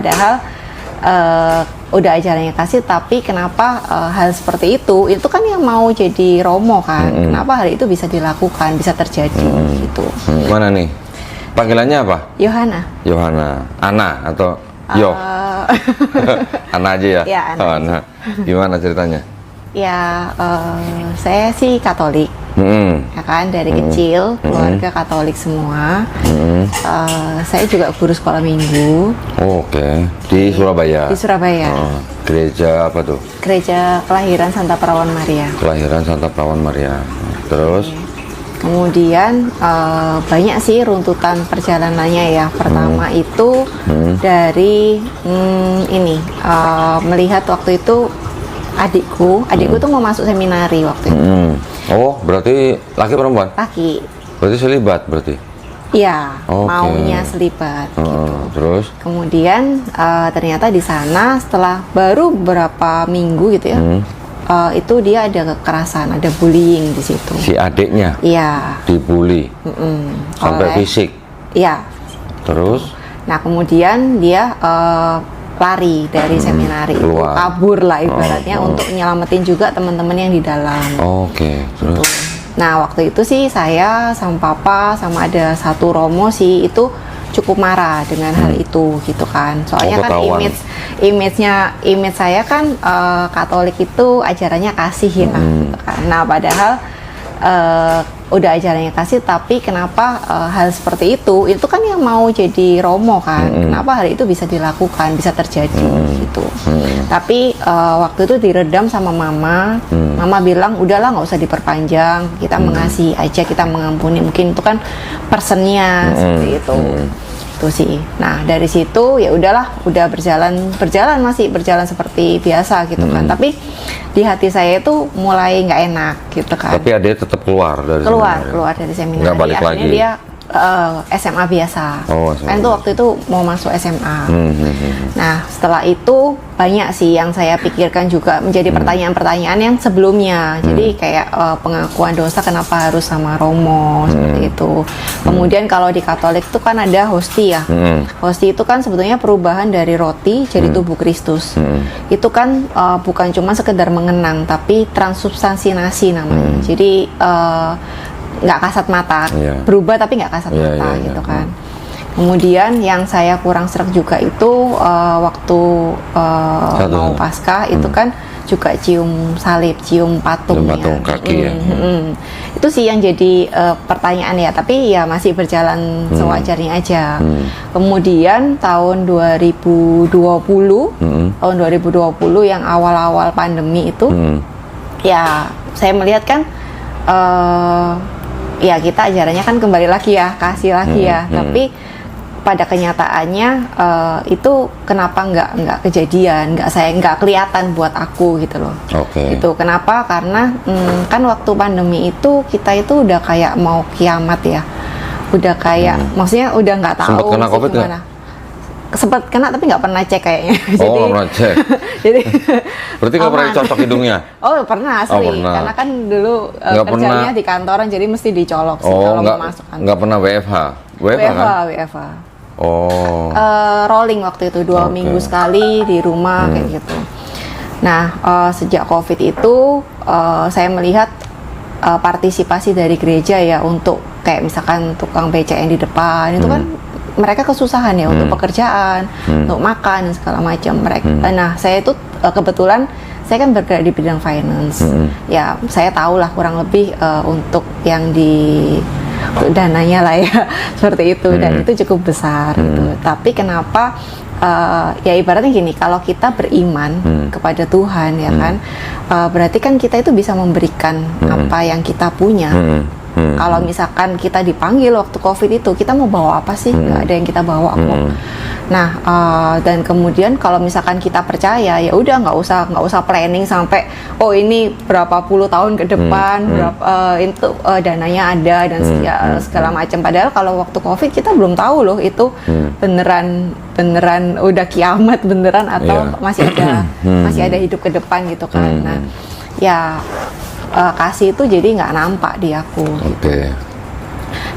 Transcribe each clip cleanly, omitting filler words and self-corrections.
Padahal udah ajarannya kasih, tapi kenapa hal seperti itu kan yang mau jadi Romo kan? Kenapa hal itu bisa dilakukan, bisa terjadi gitu? Mana nih? Panggilannya apa? Yohana. Yohana. Ana atau Yo? Ana aja ya? Ya, Ana. Oh, Ana. Gimana ceritanya? Ya, saya sih Katolik. Ya kan, dari kecil keluarga Katolik semua. Saya juga guru sekolah minggu. Oke. Di Surabaya. Di Surabaya. Oh, gereja apa tuh? Gereja Kelahiran Santa Perawan Maria. Kelahiran Santa Perawan Maria. Terus? Kemudian banyak sih runtutan perjalanannya ya. Pertama itu dari ini melihat waktu itu adikku tuh mau masuk seminari waktu itu. Oh, berarti laki perempuan? Laki. Berarti selibat berarti? Iya, Oke. maunya selibat gitu. Terus? Kemudian ternyata di sana setelah baru beberapa minggu gitu ya, itu dia ada kekerasan, ada bullying di situ. Si adiknya Iya. dibully sampai Oleh- fisik. Iya. Terus? Nah kemudian dia lari dari seminari itu, Keluar. kabur lah ibaratnya untuk nyelamatin juga teman-teman yang di dalam. Oke. Terus? Nah waktu itu sih saya sama papa sama ada satu Romo sih itu cukup marah dengan hal itu gitu kan. Soalnya kan ketahuan. image saya kan Katolik itu ajarannya kasih ya. Gitu kan. Nah padahal udah ajarannya kasih, tapi kenapa hal seperti itu kan yang mau jadi Romo kan? Kenapa hal itu bisa dilakukan, bisa terjadi gitu? Tapi waktu itu diredam sama mama. Mama bilang udahlah nggak usah diperpanjang, kita mengasihi aja, kita mengampuni. Mungkin itu kan personnya seperti itu. Itu sih. Nah dari situ ya udahlah, udah masih berjalan seperti biasa gitu kan. Tapi di hati saya itu mulai nggak enak gitu kan. Tapi adiknya tetap keluar dari keluar dari seminari. Nggak balik Akhirnya lagi? dia SMA biasa. Oh, SMA. Kan itu waktu itu mau masuk SMA. Nah setelah itu banyak sih yang saya pikirkan juga menjadi pertanyaan-pertanyaan yang sebelumnya. Jadi kayak pengakuan dosa kenapa harus sama Romo seperti itu. Kemudian kalau di Katolik itu kan ada hosti ya. Hosti itu kan sebetulnya perubahan dari roti jadi tubuh Kristus. Itu kan bukan cuma sekedar mengenang, tapi transubstansiasi namanya. Jadi nggak kasat mata, berubah tapi nggak kasat mata gitu kan. Kemudian yang saya kurang serak juga itu waktu mau Paskah itu kan juga cium salib, cium patung ya. Kaki ya. Itu sih yang jadi pertanyaan ya, tapi ya masih berjalan sewajarnya aja. Kemudian tahun 2020 yang awal-awal pandemi itu ya saya melihat kan ya kita ajarannya kan kembali lagi ya, kasih lagi ya, tapi pada kenyataannya itu kenapa nggak kejadian, nggak kelihatan buat aku gitu loh. Itu kenapa? Karena kan waktu pandemi itu kita itu udah kayak mau kiamat ya, udah kayak maksudnya udah nggak tahu. Sempat kena COVID nggak? Sempat kena tapi nggak pernah cek kayaknya. Jadi, nggak pernah cek. Jadi berarti nggak pernah dicocok hidungnya? Oh pernah sering, karena kan dulu kerjanya di kantoran jadi mesti dicolok sih kalau mau masuk kantor. Nggak pernah WFH? WFH. Rolling waktu itu 2 minggu sekali di rumah kayak gitu. Nah sejak COVID itu saya melihat partisipasi dari gereja ya untuk kayak misalkan tukang BCN di depan itu kan mereka kesusahan ya untuk pekerjaan, untuk makan dan segala macam mereka. Nah, saya itu kebetulan saya kan bergerak di bidang finance. Ya, saya tahu lah kurang lebih untuk yang di dananya lah ya seperti itu dan itu cukup besar gitu. Tapi kenapa ya ibaratnya gini, kalau kita beriman kepada Tuhan ya kan, berarti kan kita itu bisa memberikan apa yang kita punya. Kalau misalkan kita dipanggil waktu COVID itu, kita mau bawa apa sih? Nggak ada yang kita bawa kok. Nah, dan kemudian kalau misalkan kita percaya, ya udah nggak usah planning sampai ini berapa puluh tahun ke depan, berapa itu dananya ada dan segala macam. Padahal kalau waktu COVID kita belum tahu loh itu beneran udah kiamat beneran atau masih ada hidup ke depan gitu kan. Nah, ya kasih itu jadi nggak nampak di aku gitu.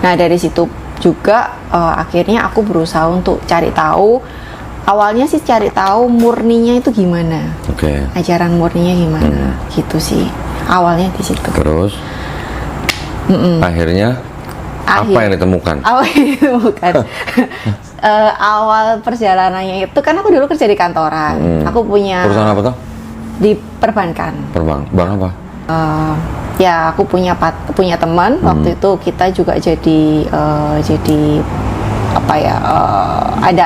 Nah dari situ juga akhirnya aku berusaha untuk cari tahu awalnya sih cari tahu murninya itu gimana, Oke. ajaran murninya gimana, gitu sih. Awalnya di situ. Terus akhirnya apa yang ditemukan? Awal itu bukan. Awal perjalanannya itu kan aku dulu kerja di kantoran. Aku punya Perusahaan apa tuh? di perbankan. Bank apa? Ya aku punya teman waktu itu kita juga jadi apa ya, ada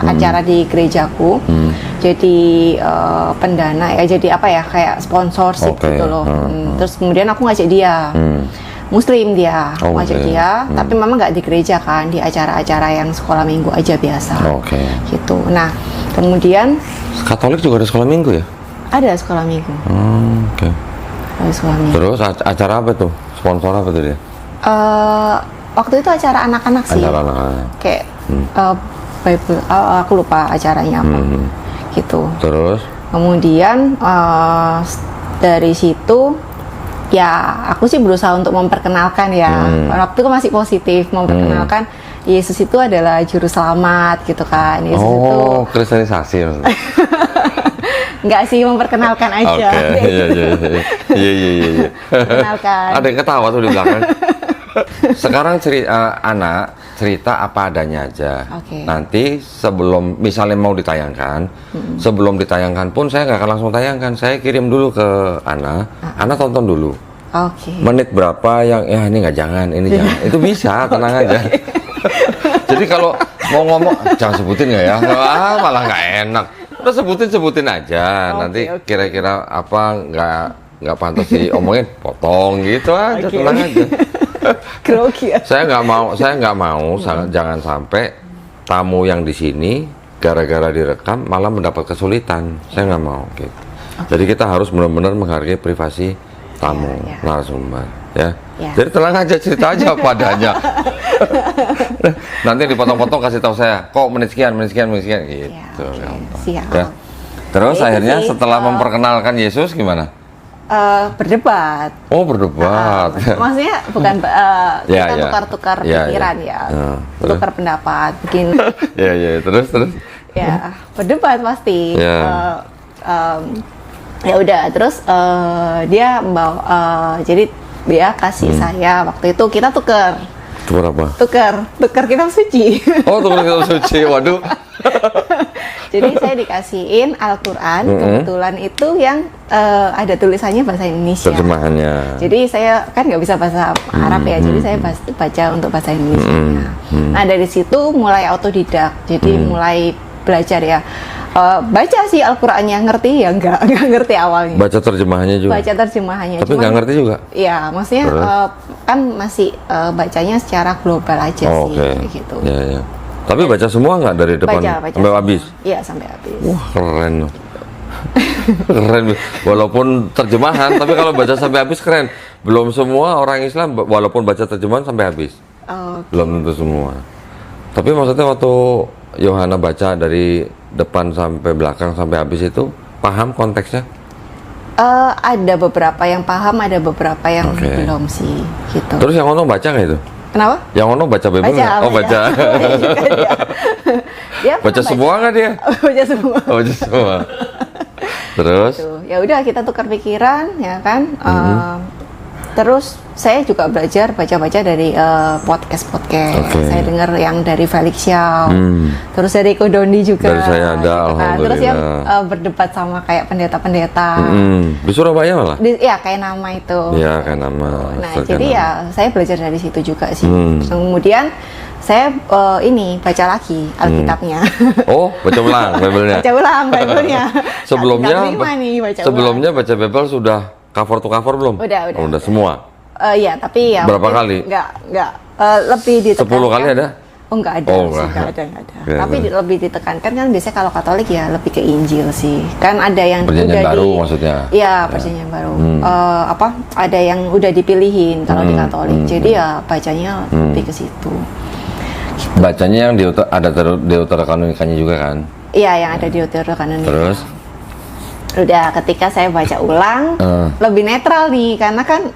acara di gerejaku. Jadi pendana ya, jadi apa ya, kayak sponsorship Oke. gitu loh. Terus kemudian aku ngajak dia. Muslim dia, Oh, ngajak Muslim. dia, tapi memang nggak di gereja kan, di acara-acara yang sekolah minggu aja biasa. Oke. Gitu. Nah, kemudian Katolik juga ada sekolah minggu ya? ada sekolah minggu. Oke. Ada sekolah minggu. Terus acara apa tuh? Sponsor apa tuh dia? Waktu itu acara anak-anak sih. Acara anak-anak. Kayak Bible, aku lupa acaranya apa. Gitu. Terus? Kemudian dari situ ya aku sih berusaha untuk memperkenalkan ya. Waktu itu masih positif memperkenalkan Yesus itu adalah juru selamat gitu kan. Yesus itu Kristenisasi maksudnya. enggak sih, memperkenalkan aja. Oke. Iya. Perkenalkan. Ada yang ketawa tuh di belakang. Sekarang anak cerita apa adanya aja. Oke. Nanti sebelum misalnya mau ditayangkan, sebelum ditayangkan pun saya nggak akan langsung tayangkan. Saya kirim dulu ke Ana. Ana tonton dulu. Oke. Menit berapa yang ya ini nggak jangan, ini jangan. Itu bisa, tenang aja. Jadi kalau mau ngomong jangan sebutin nggak ya? Malah nggak enak. Udah sebutin aja. Nanti kira-kira apa nggak pantas diomongin, potong gitu aja, tenang aja. Grogi ya. Saya nggak mau, jangan sampai tamu yang di sini gara-gara direkam malah mendapat kesulitan. Saya nggak mau gitu. Jadi kita harus benar-benar menghargai privasi tamu, narasumber, ya. Jadi tenang aja, cerita aja padanya. Nanti dipotong-potong kasih tahu saya, kok menit sekian gitu. Siap. Ya. Terus Nah, itu akhirnya sih, setelah memperkenalkan Yesus gimana? Berdebat. Oh, berdebat. Maksudnya bukan kita tukar-tukar pikiran ya. Tukar pendapat, bikin Ya, terus. ya, berdebat pasti. Ya. Ya udah, terus dia membawa jadi dia kasih saya waktu itu, kita tukar kitab suci. Oh, tukar kitab suci. Waduh. Jadi saya dikasihin Al-Quran, kebetulan itu yang ada tulisannya bahasa Indonesia. Terjemahannya. Jadi saya kan nggak bisa bahasa Arab ya, jadi saya baca untuk bahasa Indonesia. Nah dari situ mulai autodidak, jadi mulai belajar ya. Baca sih Al-Qurannya, ngerti ya nggak ngerti awalnya. Baca terjemahannya juga. Baca terjemahannya. Tapi nggak ngerti juga. Iya, maksudnya kan masih bacanya secara global aja sih, kayak gitu. Ya. Tapi baca semua nggak dari depan Baca sampai habis? Iya, sampai habis. Wah, keren loh. Keren. Walaupun terjemahan, tapi kalau baca sampai habis keren. Belum semua orang Islam walaupun baca terjemahan sampai habis. Belum tentu semua. Tapi maksudnya waktu Yohana baca dari depan sampai belakang sampai habis itu paham konteksnya? Ada beberapa yang paham, ada beberapa yang belum sih, gitu. Terus yang Ono baca nggak itu? Kenapa? Yang Ono baca Bible nggak? Oh baca. Dia baca semua nggak dia? Baca semua. Baca semua. Terus? Ya udah, kita tukar pikiran ya kan. Terus saya juga belajar baca-baca dari podcast. Saya dengar yang dari Felix Xiao, terus dari Kodoni juga. Dari saya ada, gitu kan. alhamdulillah. Terus yang berdebat sama kayak pendeta-pendeta. Di Surabaya malah? Ya kayak nama itu. Ya kayak nama. Nah jadi ya saya belajar dari situ juga sih. Kemudian saya baca lagi Alkitabnya. Oh, baca ulang Bible-nya. Baca ulang Bible-nya. Sebelumnya baca Bible sudah cover to cover belum? Udah semua. Ya, tapi ya berapa kali? Enggak. Lebih ditekankan. 10 kali ada? Oh, enggak ada. Enggak ada. Ya, tapi lebih ditekankan kan biasanya kalau Katolik ya lebih ke Injil sih. Kan ada yang perjanjian baru maksudnya. Iya, perjanjian baru. Ada yang udah dipilihin kalau di Katolik. Jadi ya bacanya lebih ke situ. Bacanya yang ada Deuterokanonikanya juga kan? Iya, yang ada di Deuterokanonika. Terus? Udah ketika saya baca ulang lebih netral nih, karena kan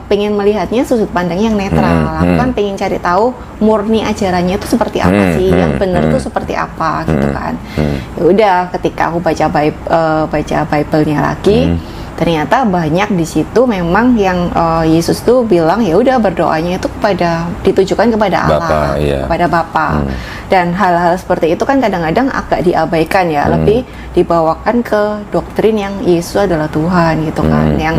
pengen melihatnya sudut pandang yang netral. Aku kan pengen cari tahu murni ajarannya itu seperti apa sih, yang benar tuh seperti apa gitu kan. Ya udah ketika aku baca Bible-nya lagi, ternyata banyak di situ memang yang Yesus tuh bilang ya udah berdoanya itu ditujukan kepada Allah, kepada Bapa. Dan hal-hal seperti itu kan kadang-kadang agak diabaikan ya, lebih dibawakan ke doktrin yang Yesus adalah Tuhan gitu kan. Yang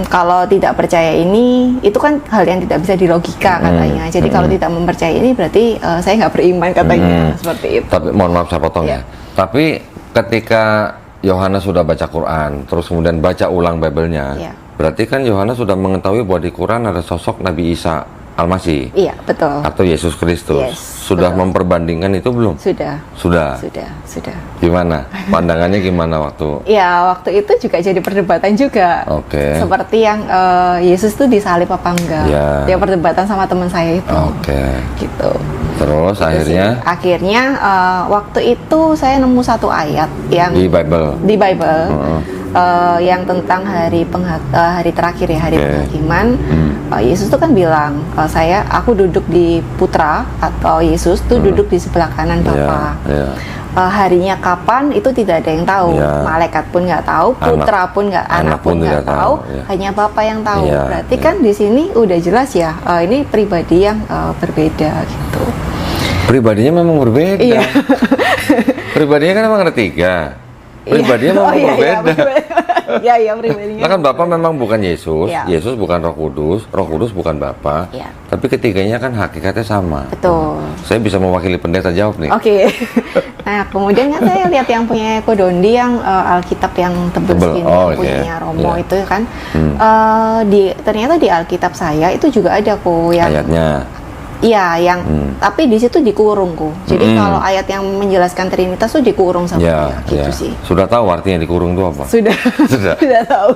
kalau tidak percaya ini, itu kan hal yang tidak bisa dilogika katanya. Jadi kalau tidak mempercayai ini berarti saya nggak beriman katanya, seperti itu. Tapi mohon maaf saya potong ya. Tapi ketika Yohanes sudah baca Quran, terus kemudian baca ulang Bible-nya, berarti kan Yohanes sudah mengetahui bahwa di Quran ada sosok Nabi Isa Al-Masih. Iya, betul. Atau Yesus Kristus. Yes, sudah betul. memperbandingkan itu belum? Sudah. Sudah. Gimana? Pandangannya gimana waktu? Ya, waktu itu juga jadi perdebatan juga. Oke. Seperti yang Yesus tuh disalib apa enggak? Dia perdebatan sama teman saya itu. Gitu. Terus gitu akhirnya? Sih. Akhirnya waktu itu saya nemu satu ayat yang di Bible. Yang tentang hari terakhir ya, hari penghakiman. Yesus tuh kan bilang, aku duduk di Putra, atau Yesus tuh duduk di sebelah kanan Bapa. Harinya kapan itu tidak ada yang tahu, malaikat pun nggak tahu, putra pun nggak, anak pun nggak tahu, hanya Bapa yang tahu. Berarti kan di sini udah jelas ya, ini pribadi yang berbeda gitu. Pribadinya memang berbeda. Iya. Pribadinya kan memang ada 3. Pribadinya memang berbeda. Iya, pribadinya. Nah kan Bapa memang bukan Yesus, Yesus bukan Roh Kudus bukan Bapa. Tapi ketiganya kan hakikatnya sama. Betul. Saya bisa mewakili pendeta jawab nih. Oke. Nah kemudian kan saya lihat yang punya Eko Dondi yang Alkitab yang tebel segini, punya Romo itu kan. Ternyata di Alkitab saya itu juga ada kok yang ayatnya. Iya, yang tapi di situ dikurung kok. Jadi kalau ayat yang menjelaskan Trinitas tuh dikurung sama dia, gitu sih. Sudah tahu artinya dikurung itu apa? Sudah tahu.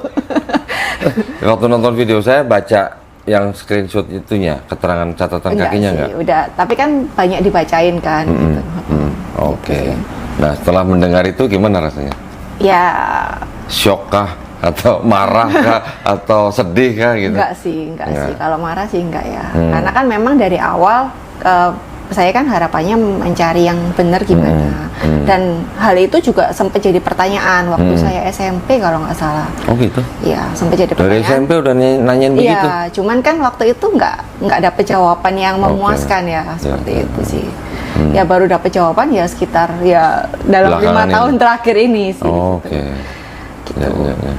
Waktu nonton video saya baca yang screenshot itunya, keterangan catatan kakinya enggak? Udah, tapi kan banyak dibacain kan. Gitu. Oke. Nah setelah mendengar itu gimana rasanya? Ya. Shock kah? Atau marah kah? Atau sedih kah gitu? Enggak sih. Kalau marah sih enggak ya. Karena kan memang dari awal saya kan harapannya mencari yang benar gimana. Dan hal itu juga sempat jadi pertanyaan waktu saya SMP kalau nggak salah. Oh gitu? Iya, sempat jadi pertanyaan. Dari SMP udah nanyain begitu? Iya, cuman kan waktu itu nggak dapet jawaban yang memuaskan ya, seperti itu sih. Ya baru dapet jawaban ya sekitar ya dalam 5 tahun terakhir ini sih. Oke. Gitu.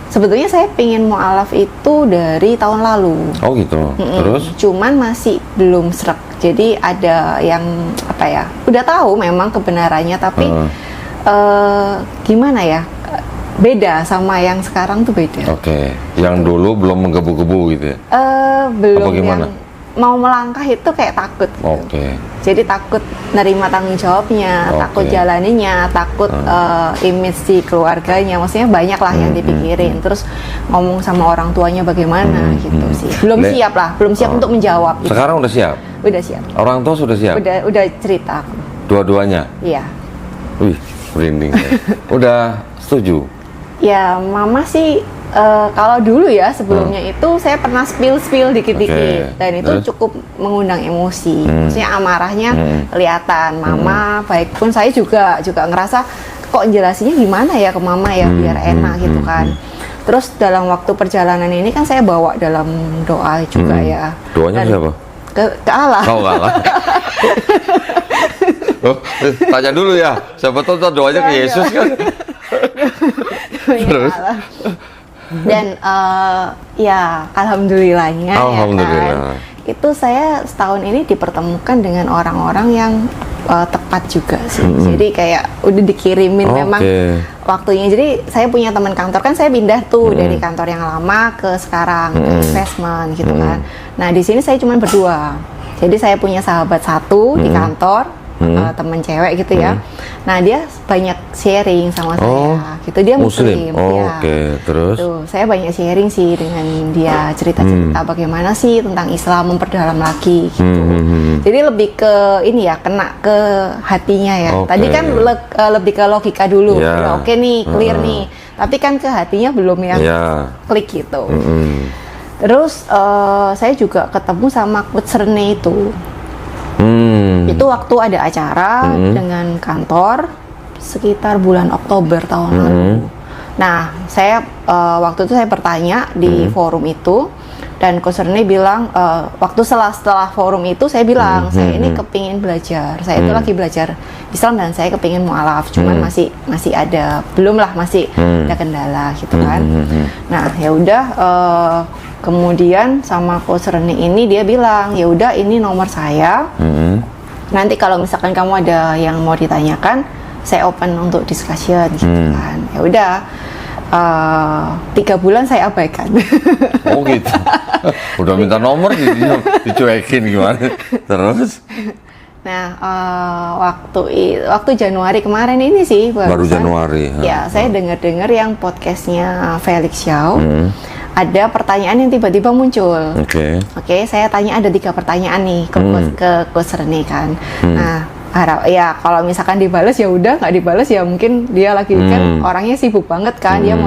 Sebetulnya saya pingin mu'alaf itu dari tahun lalu. Oh gitu. Terus? Cuman masih belum srek. Jadi ada yang apa ya? Udah tahu memang kebenarannya, tapi gimana ya? Beda sama yang sekarang tuh beda. Oke. Yang dulu belum menggebu-gebu gitu ya? Belum. Yang mau melangkah itu kayak takut. Oke. Jadi takut nerima tanggung jawabnya, takut jalaninya, takut image di keluarganya. Maksudnya banyak lah yang dipikirin. Terus ngomong sama orang tuanya bagaimana gitu sih. Belum siap lah, belum siap untuk menjawab. Gitu. Sekarang udah siap? Udah siap. Orang tua sudah siap? Udah cerita. Dua-duanya? Iya. Wih, merinding. Udah setuju? Ya, mama sih kalau dulu ya sebelumnya itu saya pernah spill dikit-dikit dan itu cukup mengundang emosi. Maksudnya amarahnya kelihatan. Mama baik pun saya juga ngerasa kok jelasinnya gimana ya ke mama ya biar enak gitu kan. Terus dalam waktu perjalanan ini kan saya bawa dalam doa juga ya. Doanya siapa? Ke Allah. Oh, ke Allah. Tanya dulu ya. Siapa tahu doanya ke Yesus kan. Terus? Dan ya alhamdulillahnya ya kan, itu saya setahun ini dipertemukan dengan orang-orang yang tepat juga sih. Jadi kayak udah dikirimin memang waktunya. Jadi saya punya teman kantor kan, saya pindah tuh dari kantor yang lama ke sekarang ke investment gitu kan. Nah di sini saya cuma berdua. Jadi saya punya sahabat satu di kantor, teman cewek gitu ya. Nah dia banyak sharing sama saya, gitu. Dia Muslim. Ya. Oke, terus? Tuh, saya banyak sharing sih dengan dia, cerita-cerita bagaimana sih tentang Islam, memperdalam lagi gitu. Jadi lebih ke ini ya, kena ke hatinya ya. Tadi kan lebih ke logika dulu. Ya, oke nih, clear nih. Tapi kan ke hatinya belum yang klik gitu. Terus saya juga ketemu sama Coach Rene itu. Itu waktu ada acara dengan kantor sekitar bulan Oktober tahun lalu. Nah, saya waktu itu saya bertanya di forum itu, dan Coach Rene bilang waktu setelah forum itu saya bilang saya ini kepingin belajar. Saya itu lagi belajar Islam dan saya kepingin mualaf, cuman masih ada masih ada kendala gitu kan. Nah, ya udah. Kemudian sama Coach Rene ini dia bilang, ya udah ini nomor saya. Nanti kalau misalkan kamu ada yang mau ditanyakan, saya open untuk discussion gitu kan. Ya udah 3 bulan saya abaikan. Oh gitu. Udah minta nomor dicuekin gimana? Terus? Nah, waktu Januari kemarin ini sih baru Januari. Ya, saya dengar yang podcastnya Felix Xiao. Ada pertanyaan yang tiba-tiba muncul. Oke, saya tanya ada 3 pertanyaan nih ke Coach Rene kan. Nah, ya kalau misalkan dibalas ya udah, nggak dibalas ya mungkin dia lagi kan orangnya sibuk banget kan, dia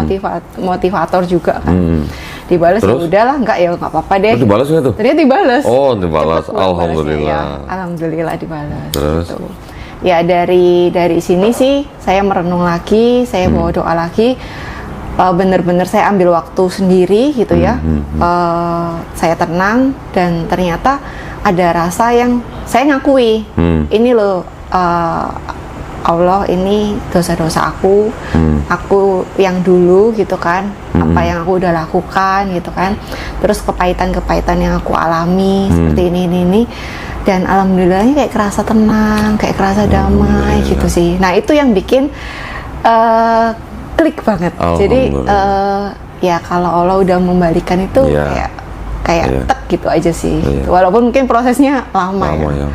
motivator juga kan. Dibalas ya udahlah, nggak apa-apa deh. Dibalas nggak tuh? Ternyata dibalas. Oh, dibalas. Alhamdulillah. Ya, alhamdulillah dibalas. Terus? Gitu. Ya dari sini sih saya merenung lagi, saya bawa doa lagi. Bener-bener saya ambil waktu sendiri gitu ya. Saya tenang dan ternyata ada rasa yang saya ngakui. Ini loh Allah, ini dosa-dosa aku yang dulu gitu kan, apa yang aku udah lakukan gitu kan, terus kepahitan-kepahitan yang aku alami seperti ini, dan alhamdulillahnya kayak kerasa tenang, kayak kerasa damai gitu sih. Nah itu yang bikin klik banget. Jadi ya kalau Allah udah membalikan itu kayak tek gitu aja sih. Walaupun mungkin prosesnya lama ya.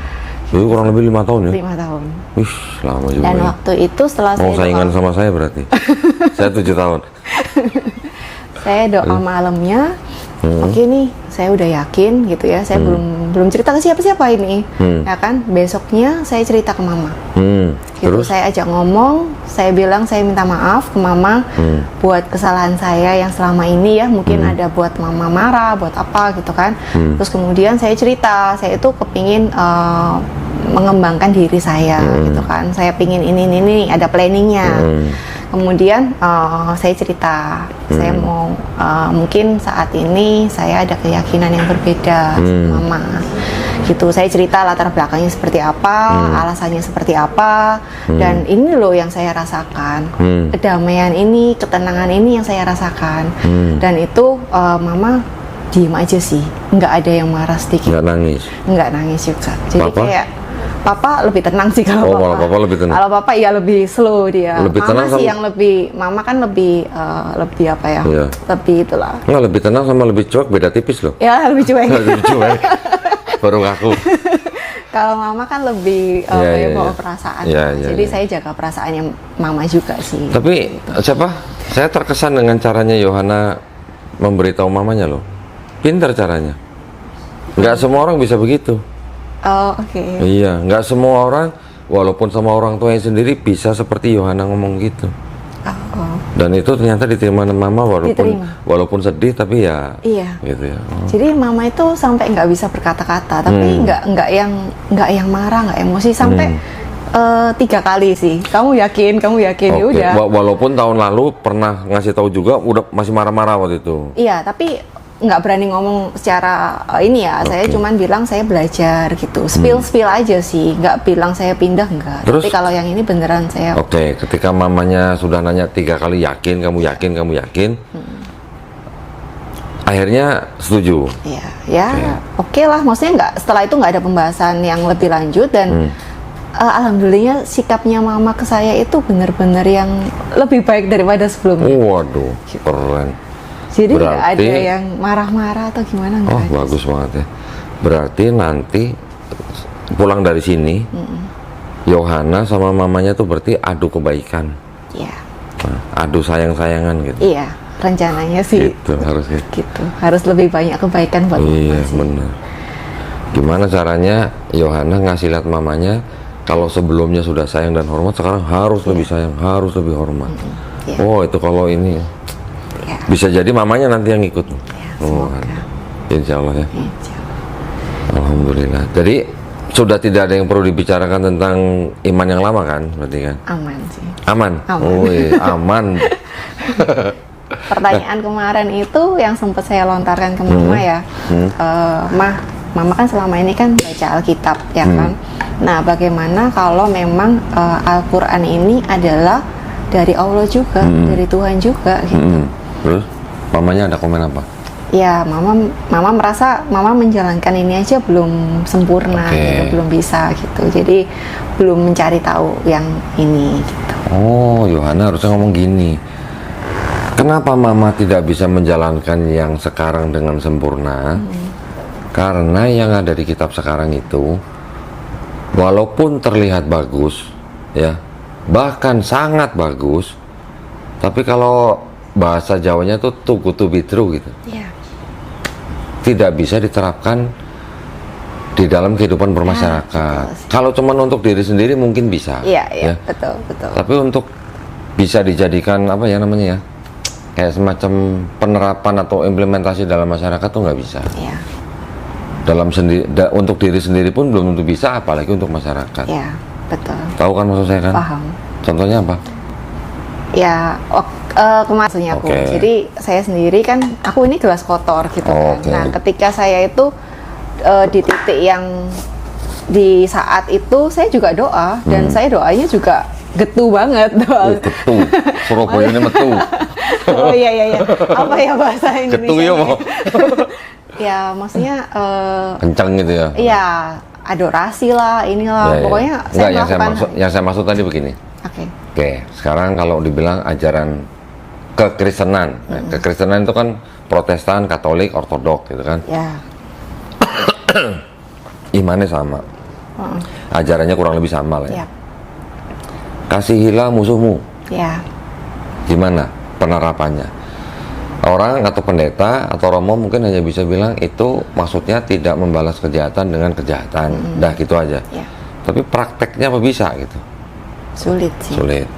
Itu kurang lebih 5 tahun ya? 5 tahun. Wih, lama juga. Dan waktu itu setelah mau saingan sama saya berarti. Saya 7 tahun. Saya doa malamnya, oke nih, saya udah yakin gitu ya. Saya belum cerita ke siapa-siapa ini, ya kan. Besoknya saya cerita ke mama. Gitu, terus? Saya ajak ngomong, saya bilang saya minta maaf ke mama buat kesalahan saya yang selama ini ya. Mungkin ada buat mama marah, buat apa gitu kan. Terus kemudian saya cerita, saya itu kepingin mengembangkan diri saya gitu kan. Saya pingin ini ada planningnya. Kemudian saya cerita, saya mau mungkin saat ini saya ada keyakinan yang berbeda sama mama gitu. Saya cerita latar belakangnya seperti apa, alasannya seperti apa, dan ini loh yang saya rasakan, kedamaian ini, ketenangan ini yang saya rasakan. Dan itu mama diem aja sih, nggak ada yang marah sedikit, nggak nangis juga. Jadi Papa? Kayak Papa lebih tenang sih kalau Papa lebih tenang. Kalau Papa ya lebih slow dia. Lebih Mama tenang sih yang lebih, Mama kan lebih apa ya? Iya. Lebih itulah. Nggak, lebih tenang sama lebih cuek beda tipis loh. Ya lebih cuek. Lebih cuek. Baru ngaku. Kalau Mama kan lebih bawa perasaan. Jadi saya jaga perasaannya Mama juga sih. Tapi siapa? Saya terkesan dengan caranya Yohana memberitahu mamanya loh. Pintar caranya. Nggak semua orang bisa begitu. Oh, oke. Iya, nggak semua orang, walaupun sama orang tuanya sendiri bisa seperti Yohana ngomong gitu. Dan itu ternyata diterima mama walaupun sedih tapi ya. Iya. Gitu ya. Jadi mama itu sampai nggak bisa berkata-kata, tapi nggak yang marah, nggak emosi sampai 3 kali sih. Kamu yakin? Ya udah. Walaupun tahun lalu pernah ngasih tahu juga, udah masih marah-marah waktu itu. Iya, tapi nggak berani ngomong secara ini ya. Saya cuman bilang saya belajar gitu, spill aja sih, nggak bilang saya pindah, enggak. Terus, tapi kalau yang ini beneran saya. Oke, ketika mamanya sudah nanya 3 kali yakin, kamu yakin, akhirnya setuju. Iya, oke lah. Maksudnya nggak, setelah itu nggak ada pembahasan yang lebih lanjut dan alhamdulillah sikapnya mama ke saya itu benar-benar yang lebih baik daripada sebelumnya. Waduh, keren. Jadi nggak ada yang marah-marah atau gimana? Oh, bagus banget ya. Berarti nanti pulang dari sini, Yohana sama mamanya tuh berarti adu kebaikan, Iya. adu sayang-sayangan gitu. Iya, rencananya sih Gitu harusnya. gitu. Harus lebih banyak kebaikan buat Iya mama sih. benar. Gimana caranya Yohana ngasih lihat mamanya kalau sebelumnya sudah sayang dan hormat, sekarang harus lebih sayang, harus lebih hormat. Iya. Oh itu kalau ini Iya. bisa jadi mamanya nanti yang ikut. Iya, Oh, semoga. insya Allah ya. Insya Allah. Alhamdulillah. Jadi sudah tidak ada yang perlu dibicarakan tentang iman yang lama kan, berarti kan? Aman sih. Aman. Aman. Oh, iya, aman. Pertanyaan kemarin itu yang sempat saya lontarkan ke mama ya, mama kan selama ini kan baca Alkitab ya kan. Nah, bagaimana kalau memang Al-Quran ini adalah dari Allah juga, dari Tuhan juga gitu. Terus mamanya ada komen apa? Ya, mama merasa mama menjalankan ini aja belum sempurna, Oke. gitu, belum bisa gitu. Jadi belum mencari tahu yang ini gitu. Oh, Yohana harusnya ngomong gini. Kenapa mama tidak bisa menjalankan yang sekarang dengan sempurna? Karena yang ada di kitab sekarang itu, walaupun terlihat bagus, ya, bahkan sangat bagus, tapi kalau bahasa Jawanya tuh too good to be true gitu, Iya. tidak bisa diterapkan di dalam kehidupan bermasyarakat. Kalau cuman untuk diri sendiri mungkin bisa, Iya, ya. betul, betul. Tapi untuk bisa dijadikan apa ya namanya ya, kayak semacam penerapan atau implementasi dalam masyarakat tuh nggak bisa. Iya. Dalam untuk diri sendiri pun belum tentu bisa, apalagi untuk masyarakat. Iya, betul. Tahu kan maksud saya kan? Paham. Contohnya apa? Ya, kemaksudnya aku. Oke. Jadi saya sendiri kan, aku ini gelas kotor gitu kan. Oke. Nah, ketika saya itu di titik yang di saat itu saya juga doa dan saya doanya juga getu banget doa. Oh, ketu. Surabaya ini metu. Oh iya iya iya. Apa ya bahasa Indonesia? Ketu ya mau. Ya, maksudnya Kencang gitu ya. iya, adorasi lah, inilah. Ya, ya. Pokoknya Enggak, saya yang melakukan. yang saya maksud tadi begini. Oke. Oke, sekarang kalau dibilang ajaran kekristenan, nah, kekristenan itu kan Protestan, Katolik, Ortodok gitu kan. Ya. Imannya sama. Ajarannya kurang lebih sama lah ya. Ya. Kasihilah musuhmu. Ya. Gimana penerapannya? Orang atau pendeta atau romo mungkin hanya bisa bilang itu maksudnya tidak membalas kejahatan dengan kejahatan. Dah gitu aja. Ya. Tapi prakteknya apa bisa gitu? Sulit sih. Sulit.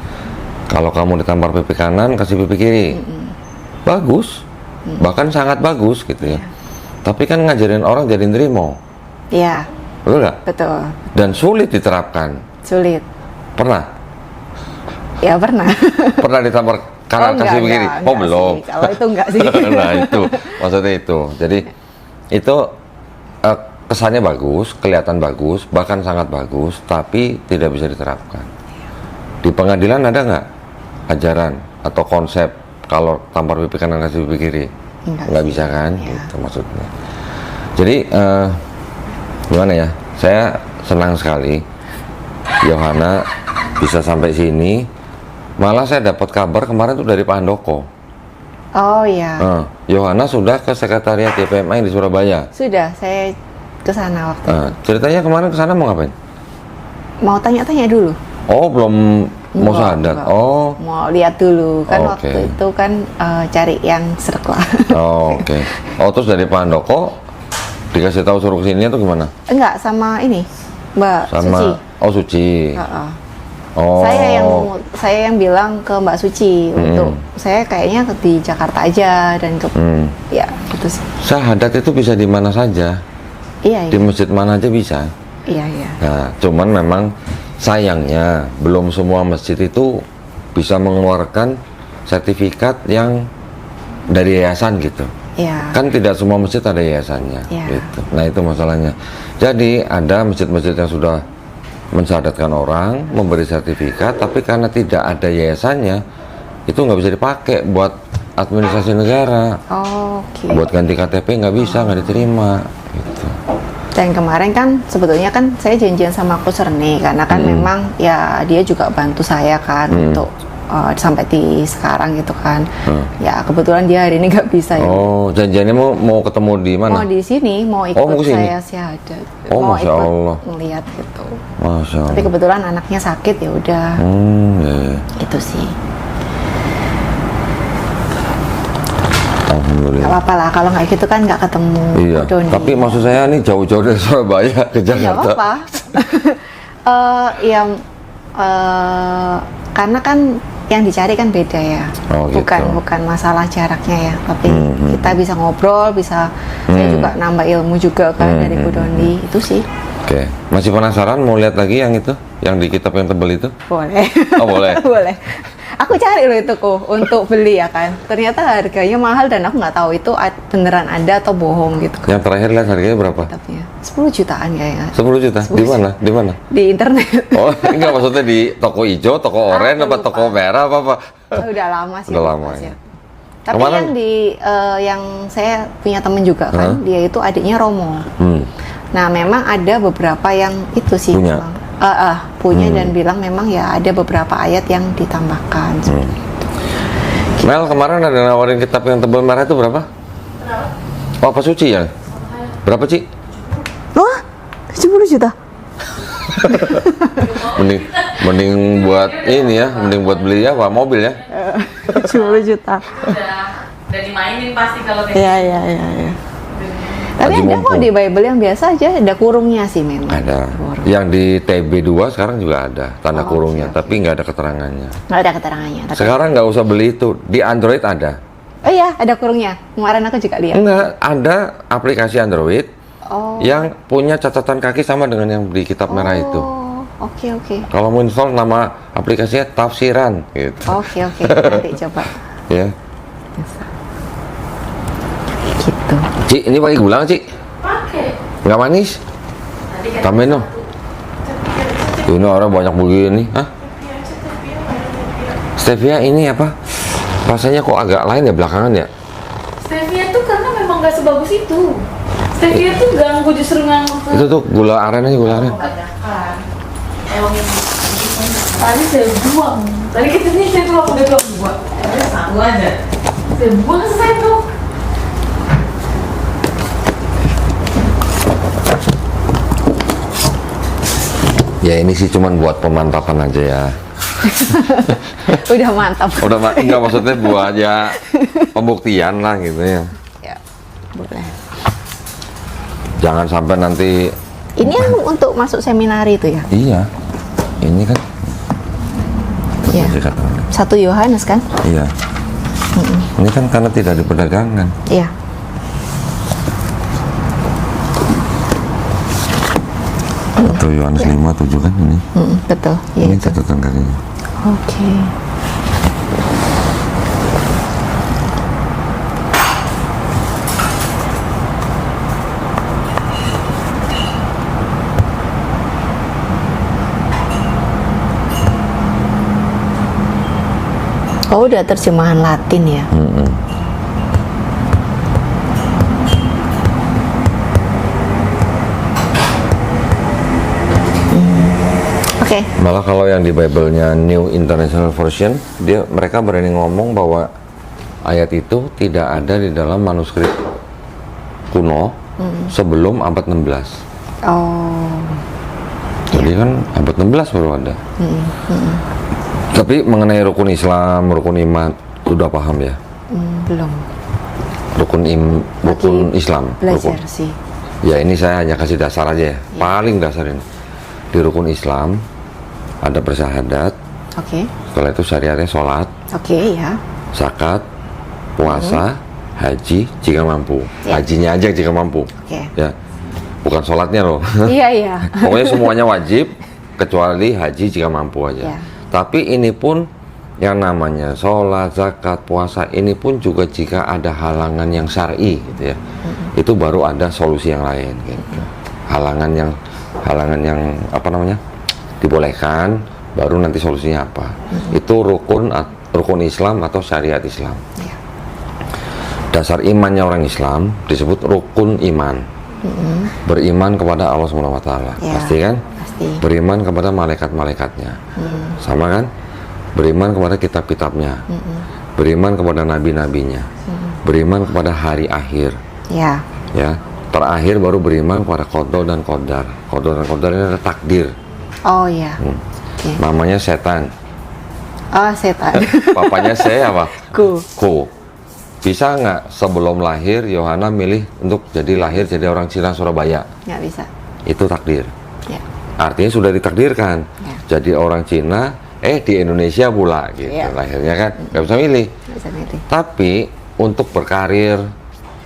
Kalau kamu ditampar pipi kanan, kasih pipi kiri. Bagus. Bahkan sangat bagus gitu ya. Tapi kan ngajarin orang jadi nerimo. Ya, Betul nggak? betul. Dan sulit diterapkan. Sulit. Pernah? Ya pernah. Pernah ditampar kanan kasih pipi kiri? Oh belum. Sih. Kalau itu enggak sih. Nah itu maksudnya itu. Jadi itu kesannya bagus, kelihatan bagus, bahkan sangat bagus, tapi tidak bisa diterapkan. Di pengadilan ada nggak ajaran atau konsep kalau tampar pipi kanan kasih pipi kiri? Nggak bisa kan? Ya. Itu maksudnya. Jadi gimana ya? Saya senang sekali Yohana bisa sampai sini. Malah saya dapat kabar kemarin tuh dari Pak Handoko. Oh iya. Yohana sudah ke sekretariat YPMI di Surabaya. Sudah, saya ke sana waktu. Ceritanya kemarin ke sana mau ngapain? Mau tanya-tanya dulu. Oh, belum mau Enggak, sadat. enggak. Oh, Mau lihat dulu kan Oke. waktu itu kan cari yang serek lah. oh oke. Oh, terus dari Pak Handoko dikasih tahu suruh kesini atau gimana? Enggak, sama ini Mbak Sama Suci. Oh, Suci. Heeh. Oh. Saya yang bilang ke Mbak Suci untuk saya kayaknya di Jakarta aja dan ke ya gitu sih. Syahadat itu bisa di mana saja. Iya Di iya. masjid mana aja bisa. Iya iya. Nah, cuman memang sayangnya belum semua masjid itu bisa mengeluarkan sertifikat yang dari yayasan gitu. Iya. Kan tidak semua masjid ada yayasannya. Iya. Gitu. Nah itu masalahnya. Jadi ada masjid-masjid yang sudah mensyahadatkan orang, memberi sertifikat, tapi karena tidak ada yayasannya, itu nggak bisa dipakai buat administrasi negara. Oke. Buat ganti KTP nggak bisa, nggak diterima. Gitu. Dan kemarin kan sebetulnya kan saya janjian sama Coach Rene karena kan memang ya dia juga bantu saya kan untuk sampai di sekarang gitu kan. Ya kebetulan dia hari ini nggak bisa ya. Oh, janjiannya mau ketemu di mana? Mau di sini, mau ikut mau kesini? saya syahadat. Oh, mau Masya ikut Allah. ngeliat gitu. Masya Allah. Tapi kebetulan anaknya sakit ya udah. Ya. Itu sih. Alhamdulillah. Gak apa-apa lah, kalau nggak gitu kan nggak ketemu Iya. Doni. Tapi maksud saya nih jauh-jauh dari Surabaya ke Nggak Jakarta. apa-apa. Ya, karena kan yang dicari kan beda ya. Oh, gitu. Bukan masalah jaraknya ya, tapi kita bisa ngobrol, bisa saya juga nambah ilmu juga kan dari Bu Doni. Itu sih. Oke. Masih penasaran mau lihat lagi yang itu? Yang di kitab yang tebel itu? Boleh. Oh, boleh. Boleh. Aku cari loh itu kok untuk beli ya kan. Ternyata harganya mahal dan aku nggak tahu itu beneran ada atau bohong gitu kan. Yang terakhir lihat harganya berapa? Kitabnya 10 jutaan kayaknya. 10 juta? Di mana? Di mana? Di internet. Oh, enggak maksudnya di toko hijau, toko oranye, apa lupa. toko merah, apa? Udah lama sih. Udah lupa lama sih. ya. Tapi Kemarin- yang di yang saya punya temen juga kan, dia itu adiknya Romo. Nah, memang ada beberapa yang itu sih Punya? memang punya dan bilang memang ya ada beberapa ayat yang ditambahkan. Mel, kemarin ada nawarin kitab yang tebel merah itu berapa? Oh, apa suci ya? Berapa, Ci? Wah, 70 juta. mending buat ini ya, mending buat beli apa? Mobil ya? 70 juta. Udah dimainin pasti kalau kayak Iya. Tapi Lagi ada kok mumpung. di Bible yang biasa aja, ada kurungnya sih memang. Ada. Kurung. Yang di TB2 sekarang juga ada tanda Oh, kurungnya, oke. tapi nggak ada keterangannya. Nggak ada keterangannya. Tapi... Sekarang nggak usah beli itu. Di Android ada. Oh iya, ada kurungnya. Kemarin aku juga lihat. Enggak, ada aplikasi Android Oh. yang punya catatan kaki sama dengan yang di kitab merah itu. Oh, oke. Kalau mau install nama aplikasinya Tafsiran gitu. Oke, nanti coba. Ya. Gitu. Ci, ini pakai gula nggak, Ci? pakai. Nggak manis? Tadi kan Tambahin dong. Ini orang banyak begini. Hah? Stevia ini apa? Rasanya kok agak lain ya belakangan ya? stevia tuh karena memang nggak sebagus itu. Stevia tuh ganggu, justru nganggu ke Itu tuh gula aren aja, gula aren. kebanyakan. Emang yang tadi saya buang. Tadi kita nih saya tuh udah buang. Ada satu aja. Saya buang selesai tuh. Ya ini sih cuman buat pemantapan aja ya. Udah mantap. Udah enggak maksudnya buat ya pembuktian lah gitu ya. Ya, boleh. Jangan sampai nanti Ini yang untuk masuk seminari itu ya? iya. Ini kan Iya. dikatakan. 1 Yohanes kan? Iya. Ini kan karena tidak diperdagangkan. Iya. Atau Yohanes 5:7 kan ini. Betul. Iya Ini itu. catatan kakinya. Oke. Oh, udah terjemahan Latin ya? Oke. Malah kalau yang di Bible-nya New International Version, mereka berani ngomong bahwa ayat itu tidak ada di dalam manuskrip kuno sebelum abad 16. Oh. Jadi kan abad 16 baru ada. Tapi mengenai rukun Islam, rukun iman, sudah paham ya? Belum. Rukun Islam. Belajar Rukun. sih. Ya ini saya hanya kasih dasar aja ya. Paling dasar ini. Di rukun Islam ada bersyahadat, Oke. setelah itu syariatnya sholat, Oke ya. zakat, puasa, haji jika mampu. Ya. Hajinya aja jika mampu. Oke. Ya. Bukan sholatnya loh. Iya. Pokoknya semuanya wajib kecuali haji jika mampu aja. Ya. Tapi ini pun yang namanya sholat, zakat, puasa ini pun juga jika ada halangan yang syar'i gitu ya. Itu baru ada solusi yang lain gitu. Halangan yang apa namanya? Dibolehkan, baru nanti solusinya apa. Itu rukun Islam atau syariat Islam. Ya. Dasar imannya orang Islam disebut rukun iman. Beriman kepada Allah SWT. Ya, Pasti kan? pasti. Beriman kepada malaikat-malaikatnya. Sama kan? beriman kepada kitab-kitabnya, beriman kepada nabi-nabinya, beriman kepada hari akhir, Ya. ya. Terakhir baru beriman kepada qada dan qadar. Qada dan qadar ini adalah takdir. Oh ya. Oke. Namanya setan. Oh, setan. Papanya saya apa? Ku. Ku. Bisa nggak sebelum lahir Yohana milih untuk lahir jadi orang Cina Surabaya? Nggak bisa. Itu takdir. Ya. Artinya sudah ditakdirkan. Ya. Jadi orang Cina, di Indonesia pula gitu. Ya. Lahirnya kan nggak bisa milih. Nggak bisa milih. Tapi untuk berkarir,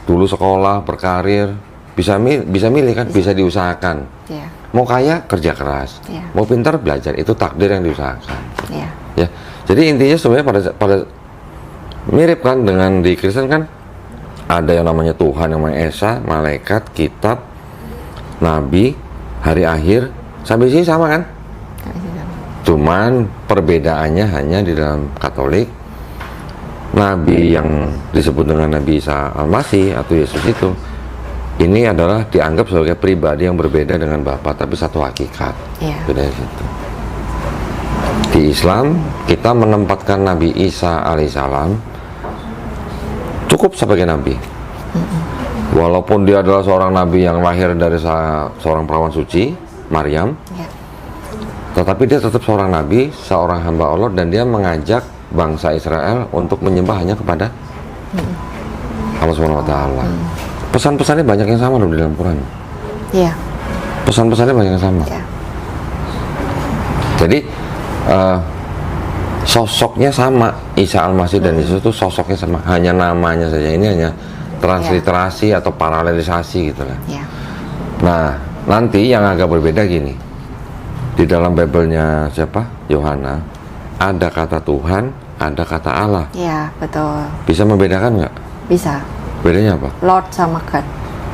dulu sekolah, berkarir, bisa milih kan, bisa diusahakan. Ya. Mau kaya, kerja keras. Ya. Mau pintar, belajar. Itu takdir yang diusahakan. Ya. Ya. Jadi intinya sebenarnya pada mirip kan dengan di Kristen kan, ada yang namanya Tuhan, yang namanya Esa, malaikat, kitab, nabi, hari akhir, sampai sini sama kan? Nggak bisa sama. Cuman perbedaannya hanya di dalam Katolik, nabi yang disebut dengan Nabi Isa Al-Masih atau Yesus itu, ini adalah dianggap sebagai pribadi yang berbeda dengan Bapa, tapi satu hakikat. Iya. Beda di situ. Di Islam kita menempatkan Nabi Isa alaihissalam cukup sebagai nabi. Walaupun dia adalah seorang nabi yang lahir dari seorang perawan suci, Maryam, Ya. tetapi dia tetap seorang nabi, seorang hamba Allah, dan dia mengajak bangsa Israel untuk menyembah hanya kepada Allah Subhanahu wa taala. Pesan-pesannya banyak yang sama loh di dalam Quran. Iya. Pesan-pesannya banyak yang sama. Ya. Jadi sosoknya sama, Isa Al-Masih dan Yesus itu sosoknya sama, hanya namanya saja. Ini hanya transliterasi atau paralelisasi gitu lah. Ya. Nah, nanti yang agak berbeda gini. Di dalam Bible-nya siapa? Yohana, ada kata Tuhan, ada kata Allah. Ya, betul. Bisa membedakan nggak? Bisa. Bedanya apa? Lord sama God.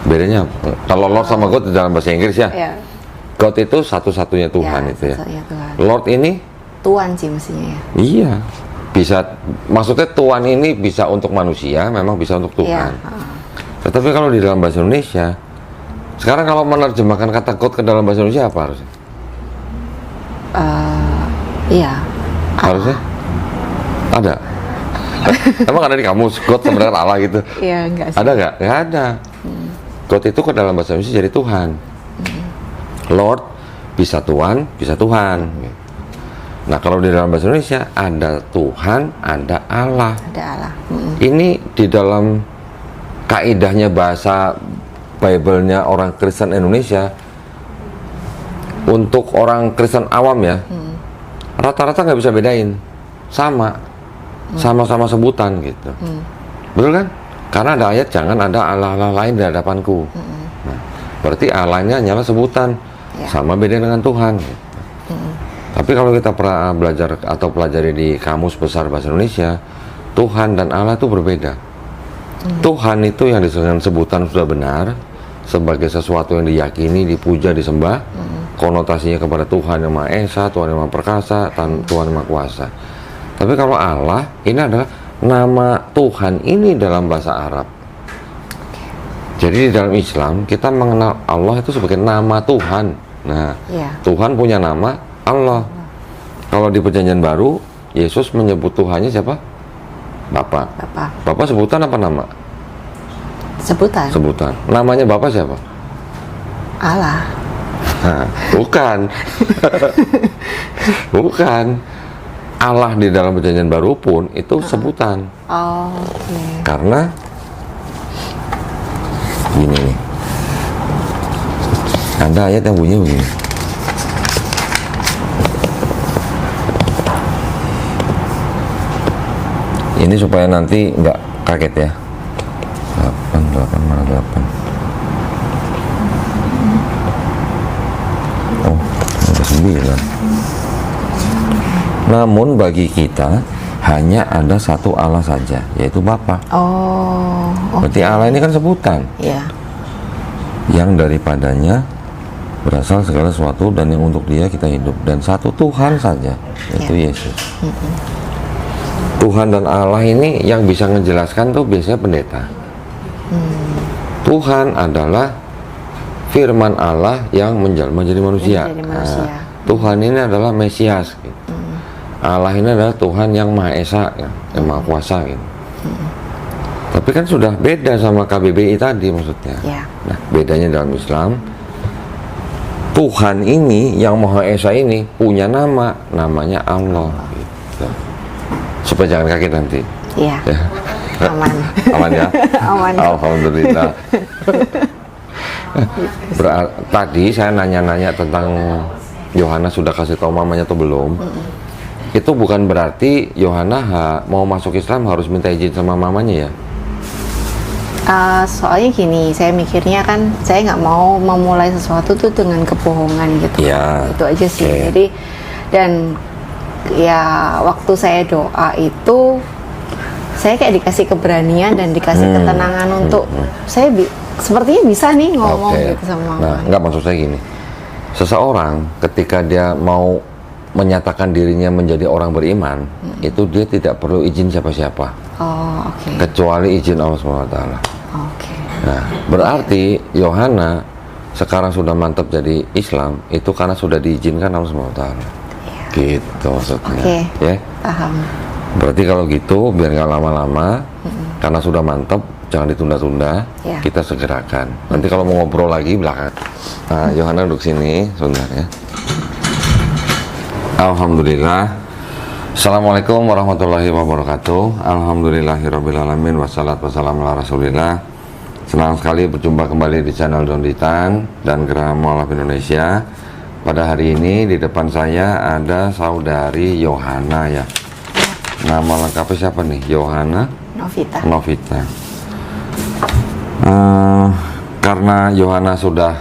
Bedanya apa? Kalau Lord sama God di dalam bahasa Inggris ya, Ya. God itu satu-satunya Tuhan itu ya. satu-satunya Tuhan. Lord ini, Tuhan sih mestinya ya. iya, bisa. Maksudnya Tuhan ini bisa untuk manusia, memang bisa untuk Tuhan. Iya. Tetapi kalau di dalam bahasa Indonesia, sekarang kalau menerjemahkan kata God ke dalam bahasa Indonesia apa harusnya? Iya. Harusnya ada. Emang ada di kamus God sebenarnya Allah gitu? Iya, enggak sih. Ada nggak? Nggak ada. God itu ke dalam bahasa Indonesia jadi Tuhan. Lord bisa Tuhan, bisa Tuhan. Nah, kalau di dalam bahasa Indonesia ada Tuhan, ada Allah. Ada Allah. Ini di dalam kaidahnya bahasa Bible-nya orang Kristen Indonesia, untuk orang Kristen awam ya, rata-rata nggak bisa bedain, sama-sama sebutan gitu. Betul kan? Karena ada ayat jangan ada Allah-Allah lain di hadapanku. Nah, berarti Allahnya hanyalah sebutan, Ya. sama beda dengan Tuhan. Gitu. Tapi kalau kita pernah belajar atau pelajari di Kamus Besar Bahasa Indonesia, Tuhan dan Allah itu berbeda. Tuhan itu yang dengan sebutan sudah benar, sebagai sesuatu yang diyakini, dipuja, disembah, konotasinya kepada Tuhan yang Maha Esa, Tuhan yang Maha Perkasa, Tuhan yang Maha Kuasa. Tapi kalau Allah, ini adalah nama Tuhan ini dalam bahasa Arab. Jadi di dalam Islam, kita mengenal Allah itu sebagai nama Tuhan. Nah, Iya. Tuhan punya nama Allah. Kalau di Perjanjian Baru, Yesus menyebut Tuhannya siapa? Bapa. Bapak. Bapa sebutan apa nama? Sebutan. Sebutan. Namanya Bapa siapa? Allah. Nah, bukan. Bukan. Allah di dalam Perjanjian Baru pun itu sebutan. Oh, oke. Karena gini nih. Ada ayat yang bunyinya begini. Ini supaya nanti nggak kaget ya. 8 mana 8? Oh, ada 9. Namun bagi kita hanya ada satu Allah saja, yaitu Bapa. Oh, Berarti Allah ini kan sebutan iya. yang daripadanya berasal segala sesuatu dan yang untuk Dia kita hidup, dan satu Tuhan saja, yaitu Yesus. Tuhan dan Allah ini yang bisa menjelaskan tuh biasanya pendeta. Tuhan adalah firman Allah yang menjelma jadi manusia. Menjadi manusia. Nah, Tuhan ini adalah Mesias. Gitu. Allah ini adalah Tuhan yang Maha Esa, ya, yang Maha Kuasa gitu. Tapi kan sudah beda sama KBBI tadi maksudnya. Ya. Nah, bedanya dalam Islam, Tuhan ini yang Maha Esa ini punya nama, namanya Allah. Gitu. Supaya jangan kaget nanti. Iya. Ya. Aman. Aman ya? Aman. Alhamdulillah. Tadi saya nanya-nanya tentang Yohana sudah kasih tahu mamanya atau belum. Itu bukan berarti Yohana mau masuk Islam harus minta izin sama mamanya ya? Soalnya gini, saya mikirnya kan saya nggak mau memulai sesuatu tuh dengan kebohongan gitu. Ya. Itu aja sih. Oke. Jadi dan ya waktu saya doa itu saya kayak dikasih keberanian dan dikasih ketenangan untuk saya sepertinya bisa nih ngomong Oke. gitu sama mama. Nah, nggak, maksud saya gini. Seseorang ketika dia mau menyatakan dirinya menjadi orang beriman, itu dia tidak perlu izin siapa-siapa, Oh, oke. kecuali izin Allah SWT. Oke. Nah, berarti Yohana sekarang sudah mantap jadi Islam, itu karena sudah diizinkan Allah SWT. Gitu maksudnya. Oke. Ya. Paham. Berarti kalau gitu, biar nggak lama-lama, karena sudah mantap, jangan ditunda-tunda, Ya. kita segerakan. Nanti kalau mau ngobrol lagi belakang. Nah, Yohana duduk sini, sebentar ya. Alhamdulillah. Assalamualaikum warahmatullahi wabarakatuh. Alhamdulillahirrabbilalamin. Wassalatu wassalamu ala rasulillah. Senang sekali berjumpa kembali di channel Donditan dan Geraha Mu'alaf Indonesia. Pada hari ini di depan saya ada saudari Yohana ya. Nama lengkapnya siapa nih? Yohana Novita. Novita. Karena Yohana sudah